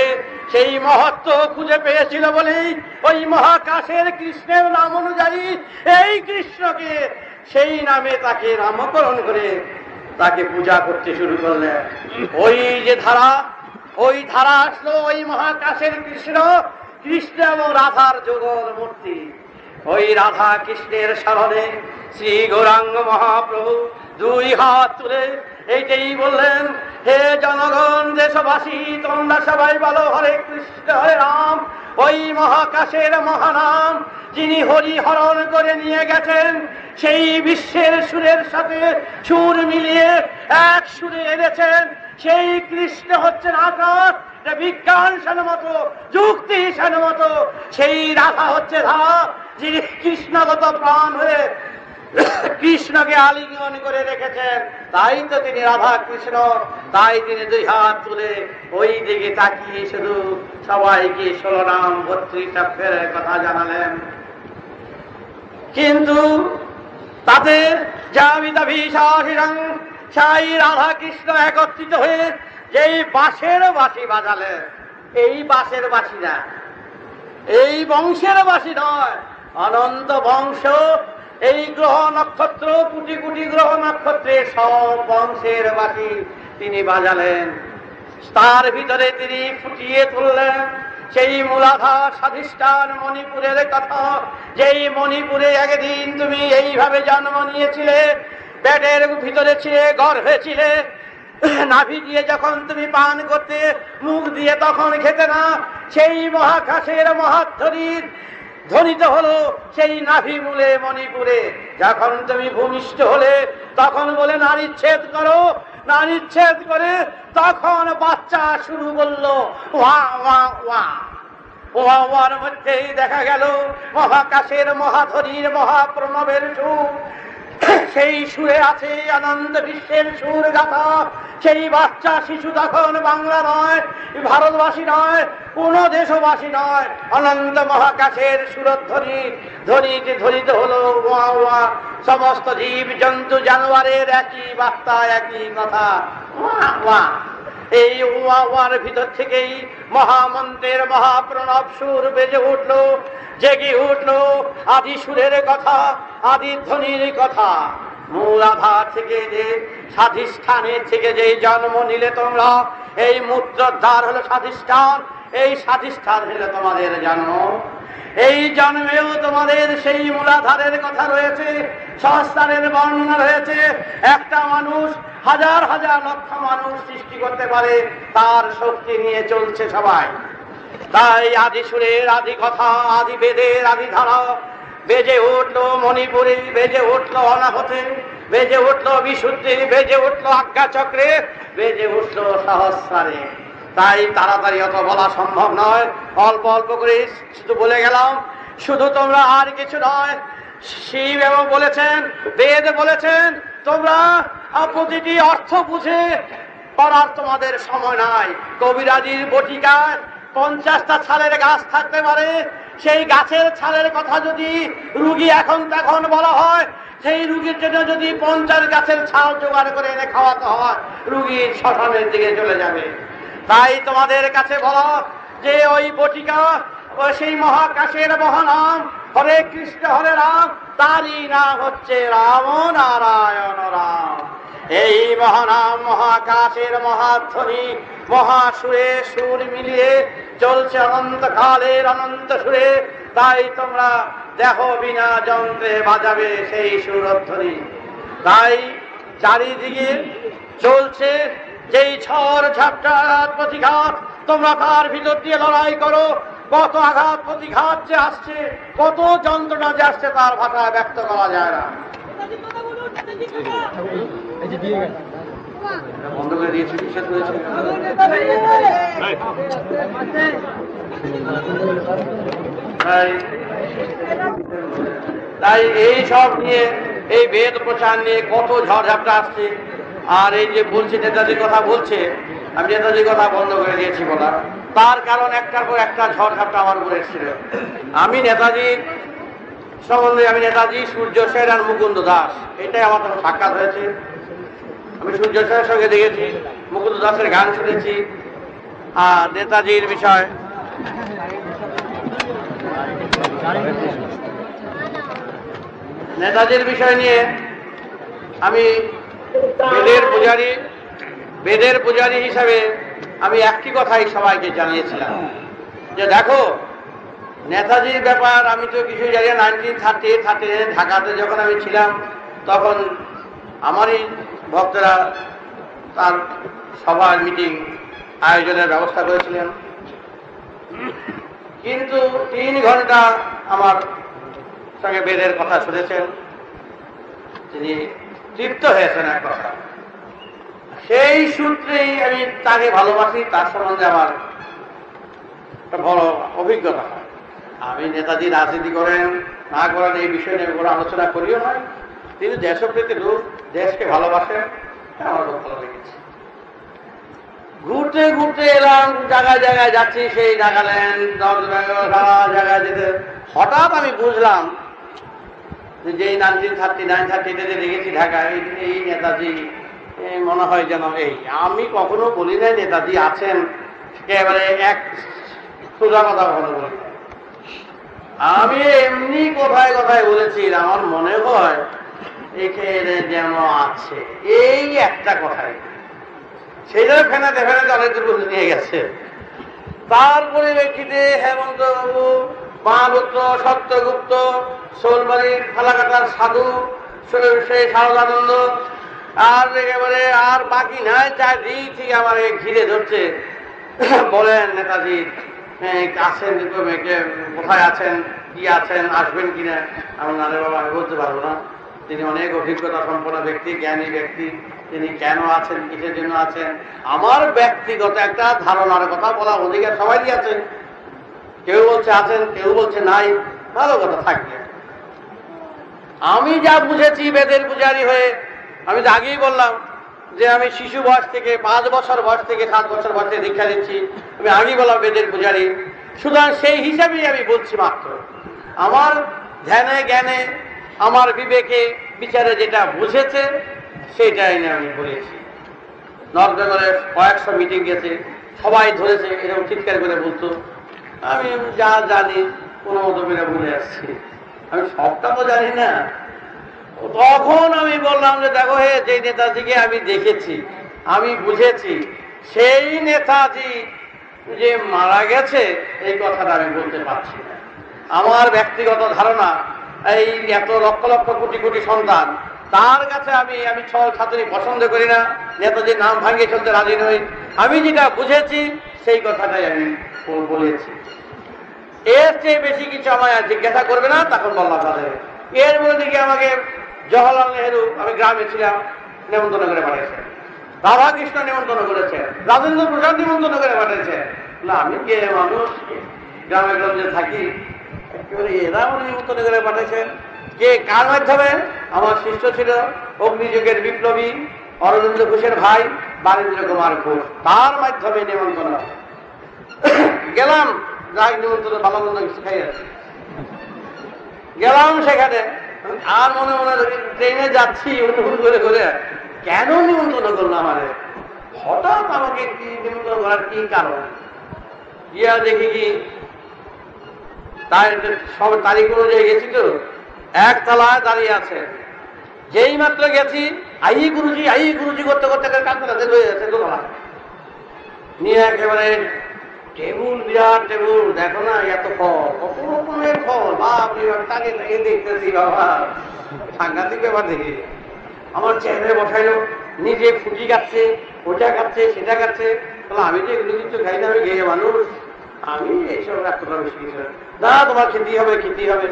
সেই মহত্ব খুঁজে পেয়েছিল বলেই ওই মহাকাশের কৃষ্ণের নাম অনুযায়ী এই কৃষ্ণকে সেই নামে তাকে নামকরণ করে তাকে পূজা করতে শুরু করলেন। ওই যে ধারা, ওই ধারা আসলো ওই মহাকাশের কৃষ্ণ, কৃষ্ণ এবং রাধার যুগল মূর্তি। ওই রাধা কৃষ্ণের স্মরণে শ্রী গৌরাঙ্গ মহাপ্রভু 2 হাত তুলে এইটাই বললেন, হে জনগণ, দেশবাসী, তোমরা সবাই বলো হরে কৃষ্ণ হরে রাম। ওই মহাকাশের মহানাম যিনি হরি হরণ করে নিয়ে গেছেন, সেই বিশ্বের সুরের সাথে সুর মিলিয়ে এক সুরে এনেছেন, সেই কৃষ্ণ হচ্ছেন আকাশ। বিজ্ঞান সম্মত, যুক্তি সম্মত সেই রাধা হচ্ছে ধারা, যিনি কৃষ্ণগত প্রাণ হয়ে কৃষ্ণকে আলিঙ্গন করে রেখেছেন। তাই তো তিনি রাধা কৃষ্ণ। তাই তিনি 2 হাত তুলে ওই দিকে তাকিয়ে শুধু সবাইকে 16 নাম 32 অক্ষরের কথা জানালেন। কিন্তু তাতে সাই রাধা কৃষ্ণ একত্রিত হয়ে যেই বাঁশের বাঁশি বাজালেন, এই বাঁশের বাঁশি না, এই বংশের বাঁশি নয়, অনন্ত বংশ, এই গ্রহ নক্ষত্র, কোটি কোটি গ্রহ নক্ষত্রে সব বংশের বাঁশি তিনি বাজালেন। তার ভিতরে তিনি ফুটিয়ে তুললেন সেই মূলাধার স্বাধিষ্ঠান মণিপুরের কথা, যেই মণিপুরে একদিন তুমি এইভাবে জন্ম নিয়েছিলে, পেটের ভিতরে ছিলে, গর্ভে ছিলে, নাভি দিয়ে যখন তুমি পান করতে, মুখ দিয়ে তখন খেতে না, সেই মহাকাশের মহাধ্বনির ধ্বনিত হলো সেই নাভি মূলে মণিপুরে। যখন তুমি ভূমিষ্ঠ হলে তখন বলে নারীচ্ছেদ করো, নারীচ্ছেদ করে তখন বাচ্চা শুরু করলো ওয়া ওয়া ওয়া। ওয়া ওয়ার মধ্যেই দেখা গেল মহাকাশের মহাধ্বনির মহাপ্রণবের সুর। সেই সুরে আছে অনন্ত বিশ্বের সুর গাথা। সেই বাচ্চা শিশু তখন বাংলা নয়, ভারতবাসী নয়, কোন দেশবাসী নয়, অনন্ত মহাকাশের সুরধ্বনি ধ্বনিতে ধ্বনিত হলো ওয়া ওয়া। সমস্ত জীব জন্তু জানোয়ারের একই বার্তা, একই কথা, ওয়া ওয়া। এই ওয়া ওয়ার ভিতর থেকেই মহামন্ত্রের মহাপ্রণব সুর বেজে উঠলো, জেগে উঠলো আদি সুরের কথা, আদি ধ্বনির কথা। মূল আধার থেকে যে স্বাধিষ্ঠানের থেকে যে জন্ম নিলে তোমরা, এই মূত্রদ্বার হলো স্বাধিষ্ঠান, এই স্বাধিষ্ঠান হলো তোমাদের জন্ম। এই জন্মেও তোমাদের সেই মূলাধারের কথা রয়েছে, সহস্রারের বর্ণনা রয়েছে। একটা মানুষ হাজার হাজার লক্ষ মানুষ সৃষ্টি করতে পারে, তার শক্তি নিয়ে চলছে সবাই। তাই আদি সুরের আদি কথা, আদি বেদের আদি ধারা বেজে উঠলো মণিপুরে, বেজে উঠলো অনাহতে, বেজে উঠলো বিশুদ্ধি, বেজে উঠলো আজ্ঞা চক্রে, বেজে উঠলো সহস্রারে। তাই তাড়াতাড়ি অত বলা সম্ভব নয়, অল্প অল্প করে শুধু বলে গেলাম। শুধু তোমরা আর কিছু নয়, শিব এবং বলেছেন, বেদ বলেছেন, তোমরা প্রতিটি অর্থ বুঝে পড়ার তোমাদের সময় নাই। কবিরাজির বটিকায় 50টা ছালের গাছ থাকতে পারে, সেই গাছের ছালের কথা যদি রুগী এখন তখন বলা হয়, সেই রুগীর জন্য যদি 50 গাছের ছাল জোগাড় করে এনে খাওয়াতে হয়, রুগী শ্মশানের দিকে চলে যাবে। তাই তোমাদের কাছে বলা যে ওই বটিকা, সেই মহাকাশের মহানাম হরে কৃষ্ণ হরে রাম, তারই নাম হচ্ছে রাম নারায়ণ রাম। এই মহানাম মহাকাশের মহাধ্বনি মহাসুরে সুর মিলিয়ে চলছে অনন্তকালের অনন্ত সুরে। তাই তোমরা দেখো বিনা যন্ত্রে বাজাবে সেই সুরধ্বনি। তাই চারিদিকে চলছে যেই ঝড় ঝাপটা প্রতিঘাত, তোমরা তার ভিতর দিয়ে লড়াই করো। কত আঘাত প্রতিঘাত যে আসছে, কত যন্ত্রণা যে আসছে, তার ভাষায় ব্যক্ত করা যায় না। বন্ধ করে দিয়েছি, নিষেধ করেছে। তাই এই সব নিয়ে, এই বেদ প্রচার নিয়ে কত ঝড়ঝাপটা আসছে। আর এই যে বলছে নেতাজির কথা বলছে, আমি নেতাজির কথা বন্ধ করে দিয়েছি বলা, তার কারণ একটার পর একটা ঝড়ঝাপটা আমার উপরে এসেছিল। আমি নেতাজির সম্বন্ধে, আমি নেতাজি, সূর্য সেন আর মুকুন্দ দাস, এটাই আমার তখন সাক্ষাৎ হয়েছে। আমি সূর্য সেনের সঙ্গে দেখেছি, মুকুন্দ দাসের গান শুনেছি। আর নেতাজির বিষয়, নেতাজির বিষয় নিয়ে আমি বেদের পূজারী হিসাবে আমি একটি কথাই সবাইকে জানিয়েছিলাম যে দেখো, নেতাজির ব্যাপার আমি তো কিছু জানি। 1930 ঢাকাতে যখন আমি ছিলাম, তখন আমারই ভক্তরা তার সভার মিটিং আয়োজনের ব্যবস্থা করেছিলেন। কিন্তু 3 ঘন্টা আমার সঙ্গে বেদের কথা শুনেছেন, তিনি তৃপ্ত হয়েছেন এক কথা। সেই সূত্রেই আমি তাকে ভালোবাসি, তার সম্বন্ধে আমার একটা বড় অভিজ্ঞতা হয়। আমি নেতাজি রাজনীতি করেন না করেন এই বিষয় নিয়ে কোনো আলোচনা করিও নয়, তিনি দেশপ্রীতি লোক, দেশকে ভালোবাসেন, আমার খুব ভালো লেগেছে। ঘুরতে ঘুরতে এলাম, জায়গায় জায়গায় যাচ্ছি, সেই নাগাল্যান্ড, নর্থ বেঙ্গল, সারা জায়গায় যেতে হঠাৎ আমি বুঝলাম যে যেই 1939-30 দেখেছি ঢাকায়, এই নেতাজি মনে হয় যেন এই, আমি কখনো বলি নাই নেতাজি আছেন, একেবারে এক সোজা কথা কখনো বলি। আমি এমনি কোথায় কোথায় বলেছি, আমার মনে হয় এখানে যেন আছে, এই একটা কথাই। সেই জন্য ফেনাতে ফেনাতে অনেক দূর নিয়ে গেছে। তার পরিপ্রেক্ষিতে হেমন্ত বাবু, মহাপুত্র সত্যগুপ্ত, শোলবাড়ির ফালাকাটার সাধু, সেই সারদানন্দ, আর একেবারে আর বাকি নাই, চারদিক থেকে আমার ঘিরে ধরছে। বলেন নেতাজি আছেন, কোথায় আছেন, কি আছেন, আসবেন কিনা? আমার নারে বাবা, আমি বলতে পারবো না। তিনি অনেক অভিজ্ঞতা সম্পন্ন ব্যক্তি, জ্ঞানী ব্যক্তি। তিনি কেন আছেন, কিসের জন্য আছেন, আমার ব্যক্তিগত একটা ধারণার কথা বলা অধিকার সবাই আছেন। কেউ বলছে আছেন, কেউ বলছে নাই, ভালো কথা থাকবে। আমি যা বুঝেছি বেদের পূজারী হয়ে, আমি তো আগেই বললাম যে আমি শিশু বয়স থেকে 5 বছর বয়স থেকে 7 বছর বয়সে দীক্ষা দিচ্ছি। আমি আগেই বললাম বেদের পূজারী, সুতরাং সেই হিসাবেই আমি বলছি মাত্র। আমার ধ্যানে জ্ঞানে, আমার বিবেকে বিচারে যেটা বুঝেছে সেটাই না আমি বলেছি। নর্থবেঙ্গলে কয়েকশো মিটিং গেছে, সবাই ধরেছে, এরকম চিৎকার করে বলতো। আমি যা জানি কোনো মতো মেরে বলে আসছি, আমি সবটা তো জানি না। তখন আমি বললাম যে দেখো হে, যে নেতাজিকে আমি দেখেছি, আমি বুঝেছি, সেই নেতাজি যে মারা গেছে এই কথাটা আমি বলতে পারছি না। আমার ব্যক্তিগত ধারণা, এই এত লক্ষ লক্ষ কোটি কোটি সন্তান, তার কাছে আমি ছল ছাত্রী পছন্দ করি না, নেতাজির নাম ভাঙিয়ে চলতে রাজি নই। আমি যেটা বুঝেছি সেই কথাটাই আমি বলেছি। এর চেয়ে বেশি কিছু আমায় জিজ্ঞাসা করবে না, তখন বললাম তাদের। এর মধ্যে কি আমাকে জওহরলাল নেহেরু, আমি গ্রামে ছিলাম, নেমন্তন্ন করে পাঠিয়েছেন। রাধাকৃষ্ণ নেমন্তন্ন করেছেন, রাজেন্দ্র প্রসাদ নেমন্তন্ন করে পাঠিয়েছেন। আমি কে মানুষ, গ্রামে গঞ্জে থাকি, একেবারে এরা আমার নিমন্ত্রণ করে পাঠিয়েছেন। কে, কার মাধ্যমে? আমার শিষ্য ছিল অগ্নিযুগের বিপ্লবী অরবিন্দ ঘোষের ভাই বারীন্দ্র কুমার ঘোষ, তার মাধ্যমে নিমন্ত্রণ। গেলাম, যাই নিমন্ত্রণ, ভালো মন্দ কিছু খাই আছে, গেলাম সেখানে। আর মনে মনে ট্রেনে যাচ্ছি অনুভূতি করে করে, কেন নিমন্ত্রণ করলো আমাদের, হঠাৎ আমাকে কি নিমন্ত্রণ করার কি কারণ? গিয়া দেখি কি, তাই সব তারিখ অনুযায়ী গেছি তো, একতলায় দাঁড়িয়ে আছে। যেই মাত্র গেছি, আই গুরুজি করতে করতে কাঁদতে হয়ে যাচ্ছে দোতলা নিয়ে, একেবারে টেবুল, বিরাট টেবুল, দেখো না এত ফল, কত রকমের ফল, বাপ তাকে তাকে দেখতেছি, বাবা সাংঘাতিক ব্যাপার দেখি। আমার চেহারায় বসাইলো, নিজে ফুটি কাটছে, ওটা কাটছে, সেটা কাটছে। তাহলে আমি তো এগুলো কিছু খাই না, আমি গেয়ে মানুষ, আমি এইসব এতটা বেশি কিছু না, তোমার খেতেই হবে, খেতেই হবে।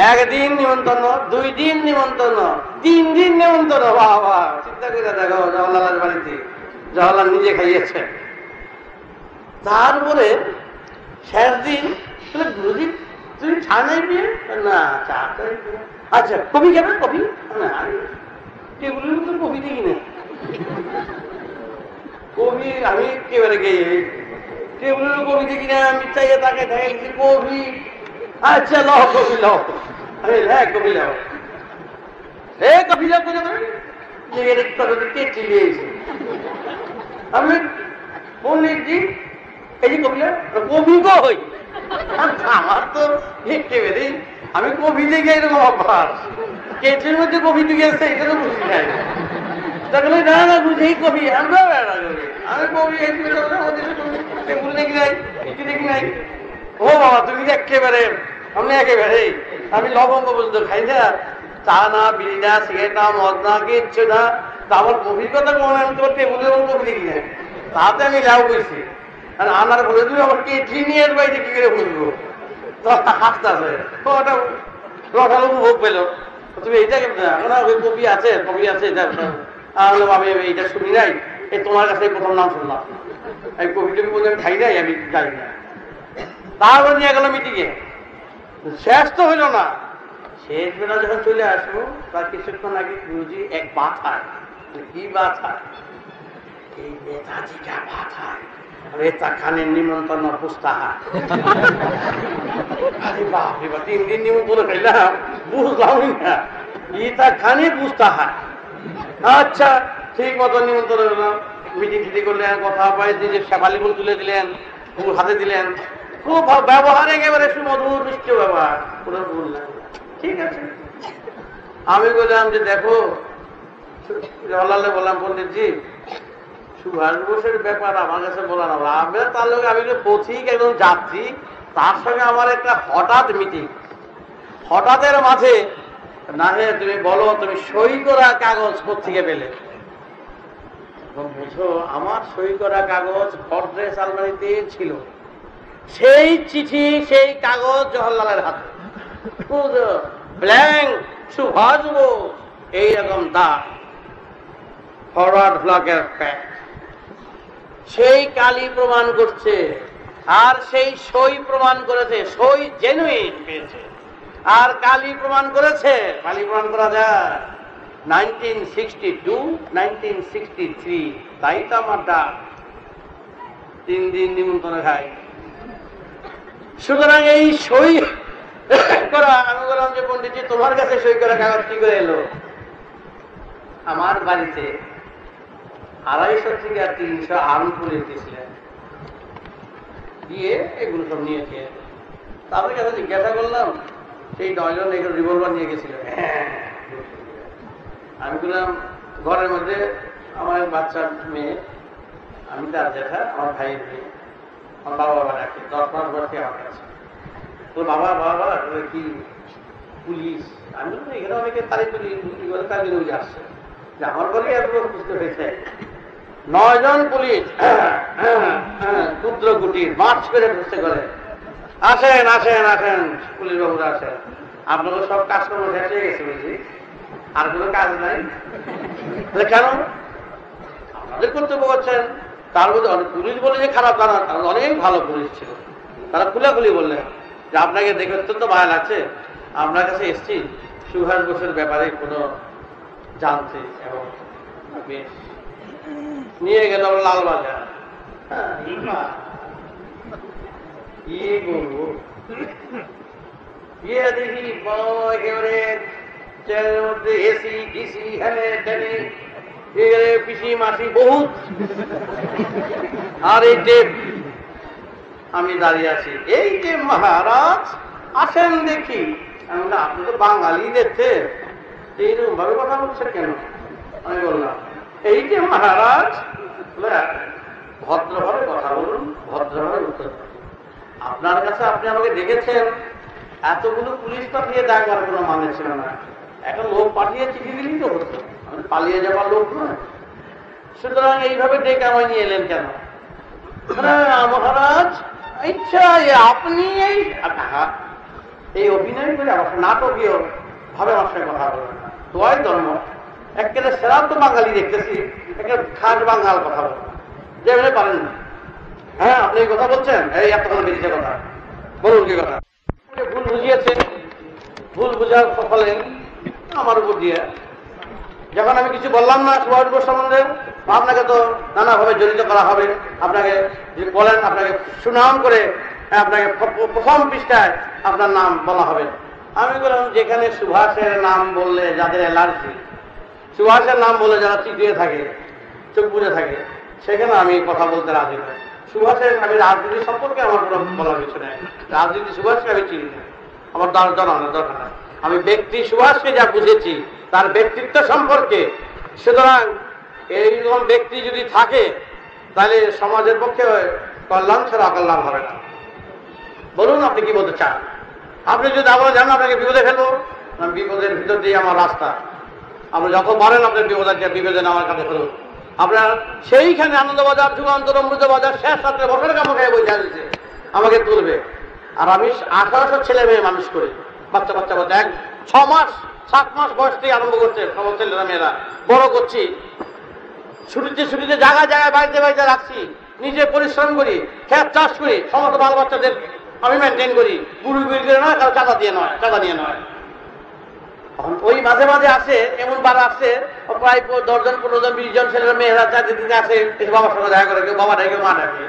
1 দিন নিমন্ত্রণ, 2 দিন নিমন্ত্রণ, 3 দিন নিমন্ত্রণ। বাবা, চিন্তা করে দেখো, জওহরলালের বাড়িতে জওহরলাল নিজে খাইয়েছে। তারপরে শেষ দিন, গুরুজি তুমি চা নাই বিয়ে? না, চা। আচ্ছা, কবি খাবেন? কবি না, টেবিলের মতো কবি দেখি না। কবি আমি একেবারে গিয়ে টেবিলের কবি দেখি না, আমি চাইয়ে তাকে দেখেছি কবি। আচ্ছা, লও কবি লও। আমি হ্যাঁ কবি লও, এ কবি লও করে কে চিলিয়েছে। আমি পণ্ডিতজি এই যে কবি কবি কই, আমার তো একেবারে, আমি কবি দেখে এরকম অভ্যাস, কেটের মধ্যে কবি গেছে এটা তো বুঝি নাই। তাহলে না না বুঝেই কবি, আমরা আমি কবি টেবুল দেখি নাই, কিছু দেখি নাই। ও বাবা, তুমি একেবারে, আমি একেবারে, আমি লবঙ্গ পর্যন্ত খাই না, চা না, বিড়ি না, সিগারেট না, মদ না, কিচ্ছু না। তা আমার কবির কথা মনে হয়, তোমার টেবুলের কবি দেখি না, তাতে আমি লাভ করছি। আর আমার বলে তুমি আমার কেটলি নিয়ে বাইরে কি করে বুঝবো, তো হাসতে আসে, ওটা রসালো ভোগ পেলো। তুমি এইটা এখন ওই কবি আছে, কবি আছে, আমি এইটা শুনি নাই, এই তোমার কাছে প্রথম নাম শুনলাম। আমি কবি টবি বলে আমি খাই নাই, আমি জানি না। তারপর নিয়ে গেল মিটিংয়ে, শেষ তো হইল না। শেষ বেলা যখন চলে আসবো, তার কিছুক্ষণ আগে গুরুজি এক বাথায়, কি বাথায়, এই নেতাজিটা বাথায়, রেতা খানের নিমন্ত্রণ পুস্তাহা। আরে বাপ রে বাপ, 3 দিন নিমন্ত্রণ খাইলাম, বুঝলাম না, ইতা খানে পুস্তাহা। আচ্ছা, ঠিক মতো নিমন্ত্রণ করলাম, মিটিং টিটি করলেন, কথা পাই, নিজের শেফালি ফুল তুলে দিলেন, ফুল হাতে দিলেন, খুব ব্যবহার একেবারে সুমধুর মিষ্টি ব্যবহার, কোনো ভুল না। ঠিক আছে, আমি বললাম যে দেখো, জওহরলালে বললাম, পণ্ডিতজি সুভাষ বোসের ব্যাপার আমার কাছে বলা না, তার লোক আমি পথিক একজন যাত্রী, তার সঙ্গে আমার একটা হঠাৎ মিটিং। হঠাৎের মাঝে না হে তুমি বলো তুমি সই করা কাগজ কোত্থেকে পেলে? বুঝো আমার সই করা কাগজ গডরেজ আলমারিতে ছিল। সেই চিঠি সেই কাগজ জওহরলালের হাতে, ব্ল্যাঙ্ক সুভাষ বোস, এইরকম দা ফরওয়ার্ড ব্লকের প্যাক। সেই কালি প্রমাণ করছে, আর সেই সই প্রমাণ করেছে, সই জেনুইন পেয়েছে, আর কালি প্রমাণ করেছে। কালি প্রমাণ করা যায় 1962, 1963, তাই তো আমার ডাক 3 দিন নিমন্ত্রণ খাই। সুতরাং এই সই করা, আমি বললাম যে পণ্ডিতজি তোমার কাছে সই করা কাগজ কি করে এলো? আমার বাড়িতে 250 থেকে 300 আর্ম পুলিশ দিয়েছিলেন, দিয়ে এগুলো সব নিয়ে খেয়ে তাদের কাছে জিজ্ঞাসা করলাম, সেই 9 জন এগুলো রিভলভার নিয়ে গেছিল। আমি বললাম ঘরের মধ্যে আমার বাচ্চার মেয়ে, আমি তার জ্যাঠা, আমার ভাইয়ের মেয়ে, আমার বাবা বাবা ডাকে 10 মাস বয়সে আমার কাছে। তো বাবা বাবা কি পুলিশ? আমি এখানে অনেকে তারিখ তুলি আসছে যে আমার ঘরে এত বুঝতে হয়েছে। 9 জন পুলিশ ক্ষুদ্র কুটির মার্চ করে বুঝতে করে, আসেন আসেন আসেন পুলিশ বাবুরা আসেন, আপনাদের সব কাজকর্ম শেষ হয়ে গেছে বুঝি, আর কোনো কাজ নাই? কেন? আপনাদের কর্তব্য করছেন। তার মধ্যে পুলিশ বলে যে খারাপ তা না, তার অনেক ভালো পুলিশ ছিল। তারা খুলাখুলি বললেন যে আপনাকে দেখে অত্যন্ত ভালো লাগছে, আপনার কাছে এসছি সুভাষ বোসের ব্যাপারে কোনো জানতে, এবং বেশ নিয়ে গেল লালবাজার। ইয়ে করবো ইয়ে দেখি একেবারে চেয়ারের মধ্যে এসি ডিসি হ্যানে টেনে পিসি মাসি বহুত, আর এই যে আমি দাঁড়িয়ে আছি, এই যে মহারাজ আসেন দেখি। আমি বললাম আপনি তো বাঙালি দেখতে, এইরকম ভাবে কথা বলছেন কেন? আমি বললাম এই যে মহারাজ, ভদ্রভাবে কথা বলুন, ভদ্রভাবে উত্তর করুন। আপনার কাছে আপনি আমাকে দেখেছেন, এতগুলো পুলিশ পাঠিয়ে দেখার কোনো মানে ছিল না, এখন লোক পাঠিয়ে চিঠি দিলেই তো হতো, আমি পালিয়ে যাবার লোক নয়। সুতরাং এইভাবে ডেকে আমায় নিয়ে এলেন কেন? মহারাজ ইচ্ছা আপনি এই অভিনয় করে আমার নাটকীয় ভাবে আমার সঙ্গে কথা বলেন, তোয়াই ধর্ম একেবারে সেরা তো বাঙালি দেখতেছি, একেবারে খাস বাঙাল কথা বলেন, যেভাবে পারেন না। হ্যাঁ আপনি কথা বলছেন, এই এত কথা বেরিয়েছে কথা বলুন, কি কথা? ভুল বুঝিয়েছে, ভুল বুঝার ফলে আমার উপর দিয়ে যখন আমি কিছু বললাম না সুভাষ বোস সম্বন্ধে, আপনাকে তো নানাভাবে জড়িত করা হবে, আপনাকে যদি বলেন আপনাকে সুনাম করে আপনাকে প্রথম পৃষ্ঠায় আপনার নাম বলা হবে। আমি বললাম যেখানে সুভাষের নাম বললে যাদের অ্যালার্জি, সুভাষের নাম বলে যারা চিটিয়ে থাকে, চোখ বুঝে থাকে, সেখানে আমি কথা বলতে রাজি নই। সুভাষের আমি রাজনীতি সম্পর্কে আমার কোনো বলার কিছু নেই, রাজনীতি সুভাষকে আমি চিনি না, আমার জানানোর দরকার নেই। আমি ব্যক্তি সুভাষকে যা বুঝেছি তার ব্যক্তিত্ব সম্পর্কে, সুতরাং এইরকম ব্যক্তি যদি থাকে তাহলে সমাজের পক্ষে কল্যাণ ছাড়া অকল্যাণ হবে না। বলুন আপনি কি বলতে চান? আপনি যদি আমরা জানেন আপনাকে বিপদে ফেলবো, বিপদের ভিতর দিয়ে আমার রাস্তা, আপনি যত পারেন আপনার বিপদে আমার কাছে ফেলুন। আপনার সেইখানে আনন্দবাজার, যুগান্তর, অমৃত বাজার শেষ রাত্রে বছরের কামড় খেয়ে বই দিচ্ছে আমাকে তুলবে, আর আমি 1800 ছেলে মেয়ে মানুষ করি, বাচ্চা বাচ্চা বাচ্চা 6 মাস 7 মাস বয়স থেকে আরম্ভ করছে সব ছেলেরা মেয়েরা বড় করছি, ছুটিতে জায়গায় জায়গায় বাড়িতে বাড়িতে রাখছি, নিজে পরিশ্রম করি, খেত চাষ করি, সমস্ত বাল বাচ্চাদের আমি মেনটেন করি, বুড়ি বুড়ি করে নয়, কারো চাঁদা দিয়ে নয়, চাঁদা নিয়ে নয়। ওই মাঝে মাঝে আসে, এমন বার আসছে প্রায় 10 জন 15 জন 20 জন ছেলেরা মেয়েরা চাকরি দিতে আসে, এসে বাবার সঙ্গে দেখা করে, কেউ বাবা ডাকে কেউ মা ডাকে।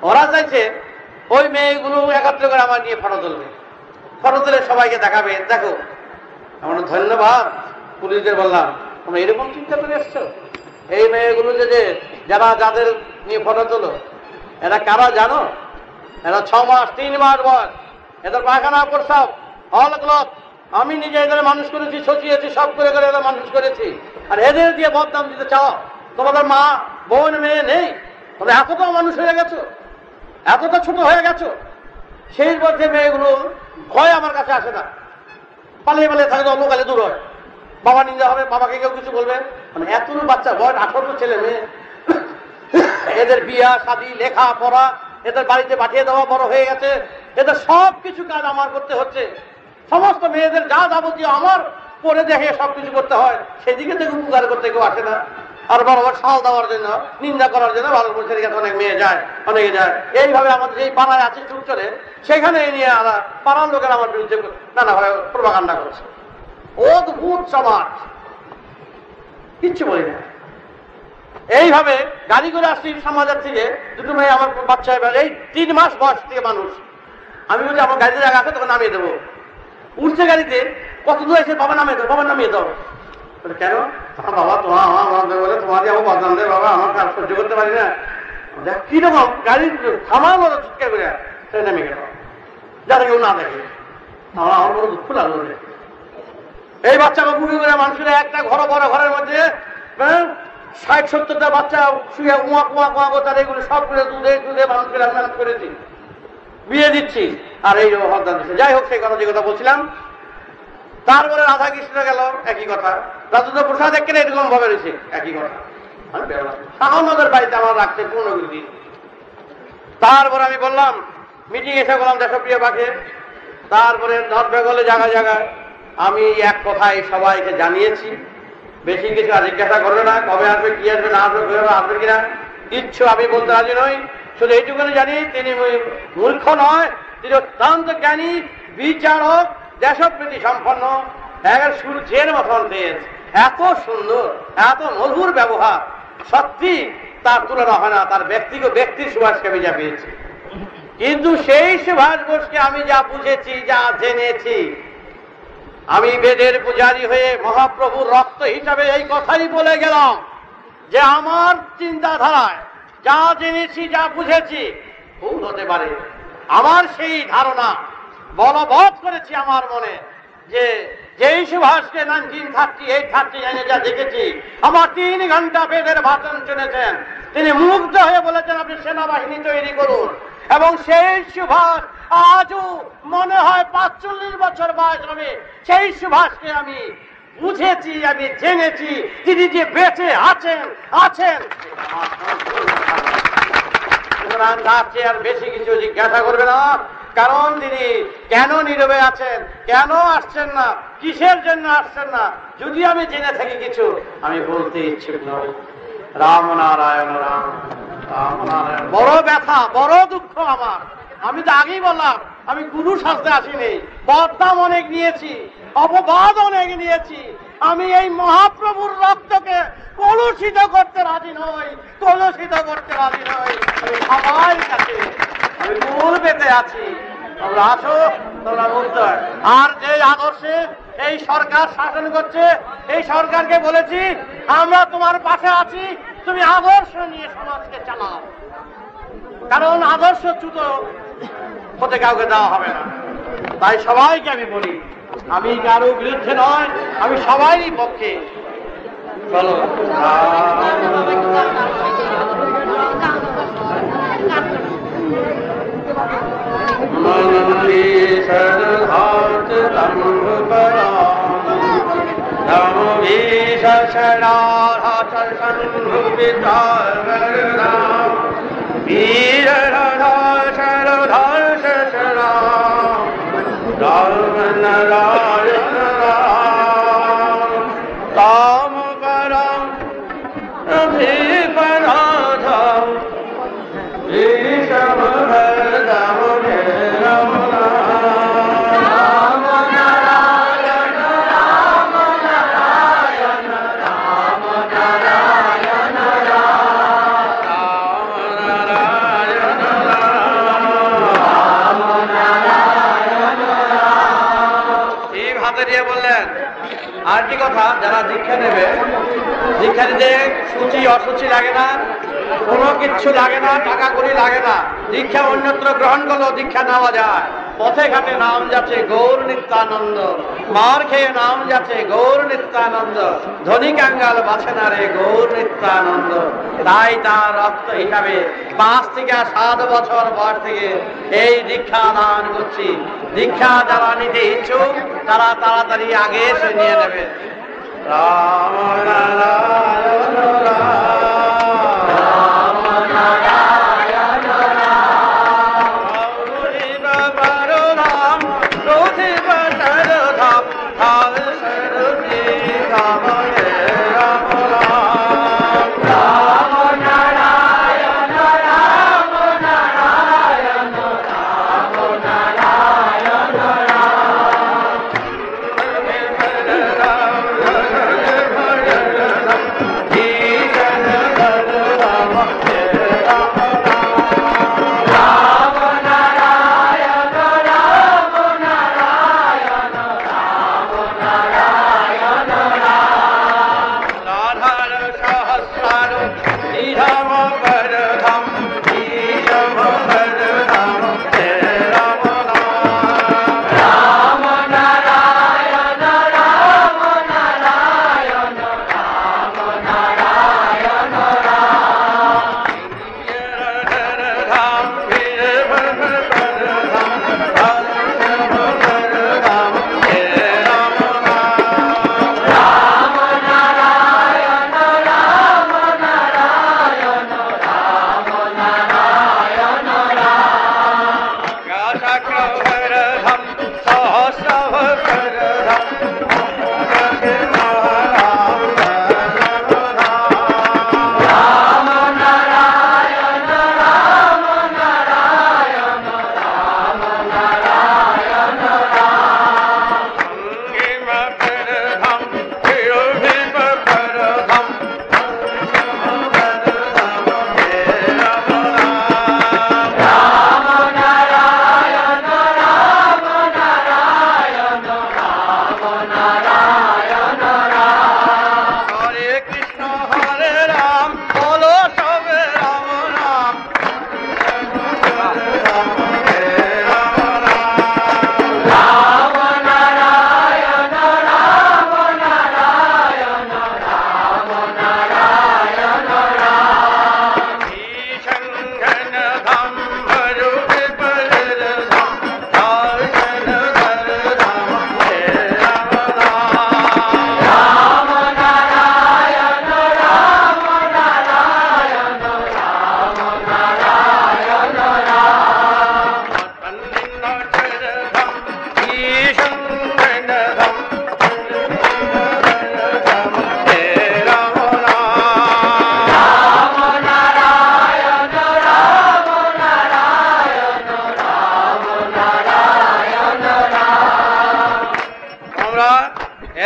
ওরা চাইছে ওই মেয়েগুলো একত্র করে আমার নিয়ে ফটো তুলবে, ফটো তুলে সবাইকে দেখাবে, দেখো আমার ধন্যবাদ। পুলিশদের বললাম তোমরা এরকম চিন্তা করে এসছো? এই মেয়েগুলো যে যাদের নিয়ে ফটো তোলো এরা কারা জানো? এরা 6 মাস 3 মাস বয়স, এদের পায়খানা প্রস্রাব অলক্লত আমি নিজে এদের মানুষ করেছি, সচিয়েছি, সব করে এদের মানুষ করেছি, আর এদের দিয়ে বদনাম দিতে চাও? তোমাদের মা বোন মেয়ে নেই, তবে এতটা মানুষ হয়ে গেছো, এতটা ছোট হয়ে গেছো। সেই মধ্যে মেয়েগুলো ভয় আমার কাছে আসে না, পালিয়ে পালিয়ে থাকে, অন্য কালে দূর হয়, বাবা নিন্দা হবে, বাবাকে কেউ কিছু বলবে। মানে এতগুলো বাচ্চা, বয়স 18 ছেলে মেয়ে, এদের বিয়া শাদী লেখা পড়া, এদের বাড়িতে পাঠিয়ে দেওয়া, বড় হয়ে গেছে, এদের সব কিছু কাজ আমার করতে হচ্ছে। সমস্ত মেয়েদের যা যাবতীয় আমার পরে দেখে সবকিছু করতে হয়, সেদিকে থেকে উপকার করতে কেউ আসে না। আর বরাবর সাল দেওয়ার জন্য, নিন্দা করার জন্য ভালো বলছে অনেক মেয়ে যায়, অনেকে যায়। এইভাবে আমাদের যেই পাড়ায় আছে চুলচরে, সেখানে নিয়ে পাড়ার লোকেরা আমার বিরুদ্ধে নানাভাবে প্রোপাগান্ডা করছে। অদ্ভুত সমাজ, কিচ্ছু বলি না। এইভাবে গাড়ি করে আসছি সমাজের থেকে, দুটো মেয়ে আমার বাচ্চা, এই 3 মাস বয়স থেকে মানুষ। আমি বলছি আমার গাড়িতে জায়গা আছে, তখন নামিয়ে দেবো। উঠছে গাড়িতে, কত দূর এসে বাবা নামিয়ে দাও, বাবা নামিয়ে দাও। কেন? বাবা বলে তোমার যাবো বদনাম দেয়, বাবা আমার কাজ সহ্য করতে পারি না। দেখ কিরকম গাড়ি থামানো চিৎকার করে, সে নেমে গেল, যাতে কেউ না দেখে। আমার বড় দুঃখ লাগলো। এই বাচ্চা বুড়ি করে মানুষের একটা বড় ঘরের মধ্যে 60-70টা বাচ্চা শুয়ে কুয়া কুয়া কুয়া করতে, এগুলো সব করে দুধে দুধে মানুষকে রান্না করেছি, বিয়ে দিচ্ছি, আর এই হরদান দিচ্ছে। যাই হোক, সেই কথা যে কথা বলছিলাম। তারপরে রাধা কৃষ্ণ গেল, একই কথা। রাজেন্দ্র প্রসাদ একেবারে এরকম ভাবে রয়েছে, একই কথা। শাহনগর বাড়িতে আমার রাখতে পূর্ণগতি। তারপরে আমি বললাম, মিটিং এসে বললাম দেশপ্রিয় পাখে। তারপরে নর্থ বেঙ্গলে জায়গায় জায়গায় আমি এক কথায় সবাইকে জানিয়েছি, বেশি কিছু আর জিজ্ঞাসা করবে না, কবে আসবে, কি আসবে, না আসবে, আসবে কিনা কিচ্ছু আমি বলতে রাজি নই। শুধু এইটুকুনি জানি, তিনি মূর্খ নয়, তিনি অত্যন্ত জ্ঞানী, বিচারক, দেশপ্রীতি সম্পন্ন, সূর্যের মতন দেশ, এত সুন্দর, এত মধুর ব্যবহার, সত্যি তার তুলনা হয় না। তার ব্যক্তির সুভাষকে আমি যা পেয়েছি, কিন্তু সেই সুভাষ বোসকে আমি যা বুঝেছি, যা জেনেছি, আমি বেদের পূজারী হয়ে মহাপ্রভুর রক্ত হিসাবে এই কথাই বলে গেলাম যে আমার চিন্তাধারায় যা জেনেছি, যা বুঝেছি, ভুল হতে পারে। আমার সেই ধারণা বলবৎ করেছি আমার মনে, যে যেই সুভাষকে 1938 যা দেখেছি, আমার 3 ঘন্টা বেদের ভাষণ শুনেছেন, তিনি মুগ্ধ হয়ে বলেছেন আপনি সেনাবাহিনী তৈরি করুন। এবং সেই সুভাষ আজও মনে হয় 45 বছর বয়স হবে, সেই সুভাষকে আমি বুঝেছি, আমি জেনেছি, তিনি যে বেঁচে আছেন। আর বেশি কিছু জিজ্ঞাসা করবে না, কারণ তিনি কেন নীরবে আছেন, কেন আসছেন না, কিসের জন্য আসছেন না, যদি আমি জেনে থাকি কিছু, আমি বলতে ইচ্ছুক নই। রাম নারায়ণ রাম, রাম নারায়ণ। বড় ব্যথা, বড় দুঃখ আমার। আমি তো আগেই বললাম, আমি গুরু সাজতে আসিনি, বদনাম অনেক নিয়েছি, অপবাদ অনেক নিয়েছি। আমি এই মহাপ্রভুর রক্তকে কলুষিত করতে রাজি নই, কলুষিত করতে রাজি নই। আমি সবাই কাছে আমি মূল পেতে আছি, তোমরা আসো, তোমরা মুক্ত। আর যে আদর্শে এই সরকার শাসন করছে, এই সরকারকে বলেছি আমরা তোমার পাশে আছি, তুমি আদর্শ নিয়ে সমাজকে চালাও। কারণ আদর্শচ্যুত হতে কাউকে দেওয়া হবে না। তাই সবাইকে আমি বলি, আমি কারো বিরুদ্ধে নয়, আমি সবারই পক্ষে। চলো वीर राम नारायण राम ताम परम अभिपराधम विषम हरदम राम नारायण राम नारायण राम नारायण বললেন। আরেকটি কথা, যারা দীক্ষা নেবে, দীক্ষা নিতে সূচি অসুচি লাগে না, কোনো কিচ্ছু লাগে না, টাকা কড়ি লাগে না। দীক্ষা অন্যত্র গ্রহণ করলেও দীক্ষা নেওয়া যায়। পথে ঘাটে নাম যাচ্ছে গৌর নিত্যানন্দ, মার খেয়ে নাম যাচ্ছে গৌর নিত্যানন্দ, ধনী কাঙ্গাল বাছে না রে গৌর নিত্যানন্দ। তাই তার রক্ত হিসাবে 5 থেকে 7 বছর বয়স থেকে এই দীক্ষা দান করছি। দীক্ষা যারা নিতে ইচ্ছুক তারা তাড়াতাড়ি আগে এসে নিয়ে নেবে। রাম নারায়ণ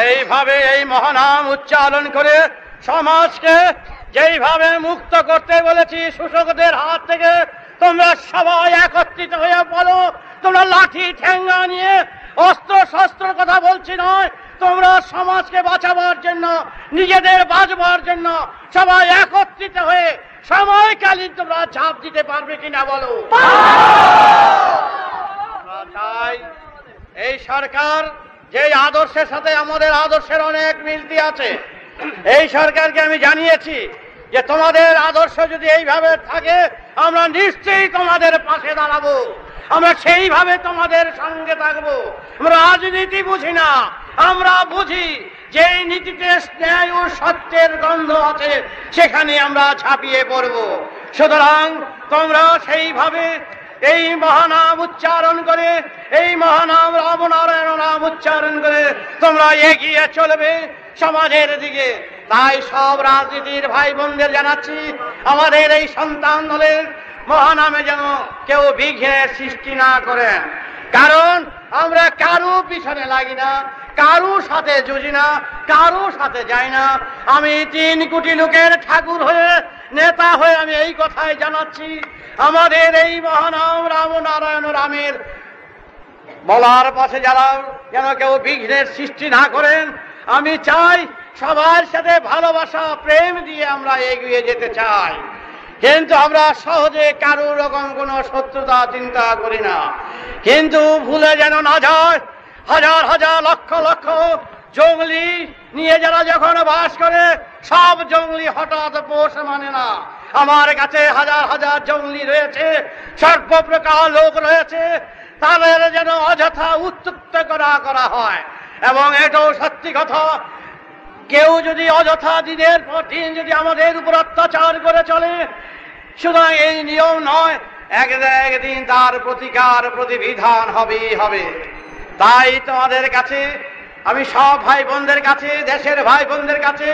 এইভাবে এই মহানাম উচ্চারণ করে সমাজকে যেইভাবে মুক্ত করতে বলেছি শোষকদের হাত থেকে, তোমরা সবাই একত্রিত হয়ে বলো। তোমরা লাঠি ঠেঙ্গা নিয়ে অস্ত্র শস্ত্রের কথা বলছি নয়, তোমরা সমাজকে বাঁচাবার জন্য, নিজেদের বাঁচবার জন্য সবাই একত্রিত হয়ে সময়কালীন তোমরা ঝাঁপ দিতে পারবে কিনা বলো। তাই এই সরকার যে আদর্শের সাথে আমাদের আদর্শের অনেক মিলতি আছে, এই সরকারকে আমি জানিয়েছি যে তোমাদের আদর্শ যদি এইভাবে থাকে আমরা নিশ্চয়ই তোমাদের পাশে দাঁড়াবো, আমরা সেইভাবে তোমাদের সঙ্গে থাকবো। আমরা রাজনীতি বুঝি না, আমরা বুঝি যে নীতিতে ন্যায় ও সত্যের গন্ধ আছে সেখানে আমরা ঝাঁপিয়ে পড়ব। সুতরাং তোমরা সেইভাবে এই মহানাম উচ্চারণ করে, এই মহানাম রামনারায়ণ নাম উচ্চারণ করে তোমরা এগিয়ে চলবে সমাজের দিকে। তাই সব রাজনীতির ভাই বোনদের জানাচ্ছি, আমাদের এই সন্তান দলের মহানামে যেন কেউ বিঘ্নের সৃষ্টি না করেন, কারণ আমরা কারো পিছনে লাগি না, কারো সাথে জুঝি না, কারো সাথে যাই না। আমি 3 কোটি লোকের ঠাকুর হয়ে, নেতা হয়ে আমি এই কথাই জানাচ্ছি, আমাদের এই মহানাম রামনারায়ণ রামের বলার পাশে যারা যেন কেউ বিঘ্নের সৃষ্টি না করেন। আমি চাই সবার সাথে ভালোবাসা প্রেম দিয়ে আমরা এগিয়ে যেতে চাই। কিন্তু আমরা সহজে কারো রকম কোনো শত্রুতা চিন্তা করি না। কিন্তু ভুলে যেন না যায়, হাজার হাজার লক্ষ লক্ষ জঙ্গলি নিয়ে যারা যখন বাস করে, সব জঙ্গলি হঠাৎ পোষ মানে না। আমার কাছে হাজার হাজার জঙ্গলি রয়েছে, সর্বপ্রকার লোক রয়েছে, তাদের যেন অযথা উত্ত্যক্ত করা হয়। এবং এটাও সত্যি কথা, কেউ যদি অযথা দিনের পর দিন যদি আমাদের উপর অত্যাচার করে চলে, সুতরাং এই নিয়ম নয়, একদিন তার প্রতিকার প্রতিবিধান হবেই হবে। তাই তোমাদের কাছে আমি সব ভাই বোনদের কাছে, দেশের ভাই বোনদের কাছে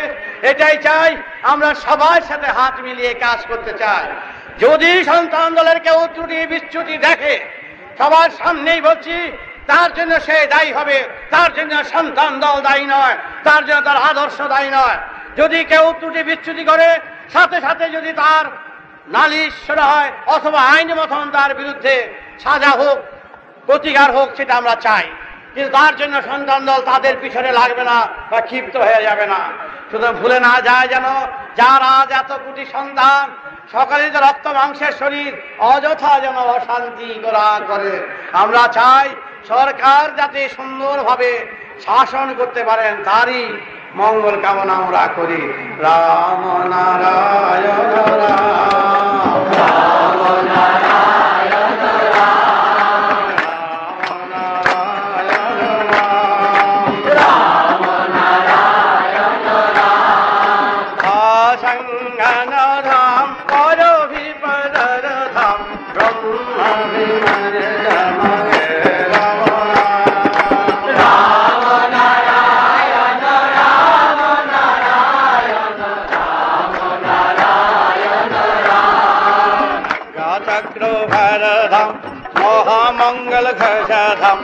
এটাই চাই, আমরা সবার সাথে হাত মিলিয়ে কাজ করতে চাই। যদি সন্তান দলের কেউ ত্রুটি বিচ্যুতি দেখে, সবার সামনেই বলছি, তার জন্য সে দায়ী হবে, তার জন্য সন্তান দল দায়ী নয়, তার জন্য তার আদর্শ দায়ী নয়। যদি কেউ ত্রুটি বিচ্যুতি করে, সাথে সাথে যদি তার নালিশ শোনা হয় অথবা আইন মতন তার বিরুদ্ধে সাজা হোক, প্রতিকার হোক, সেটা আমরা চাই। কিন্তু তার জন্য সন্তান দল তাদের পিছনে লাগবে না বা ক্ষিপ্ত হয়ে যাবে না। শুধু ভুলে না যায় যেন, যার আজ এত কোটি সন্তান, সকালে যে রক্ত মাংসের শরীর, অযথা যেন অশান্তি করে। আমরা চাই সরকার যাতে সুন্দরভাবে শাসন করতে পারেন, তারই মঙ্গল কামনা আমরা করি। রাম নারায়ণ রাম, রাম নারায়ণ রাম, রাম নারায়ণ রাম, অসংজ্ঞান ধাম, পরভিপদর ধাম, ব্রহ্ম বিমল ধাম। चक्रभरधम महामंगल घोषधम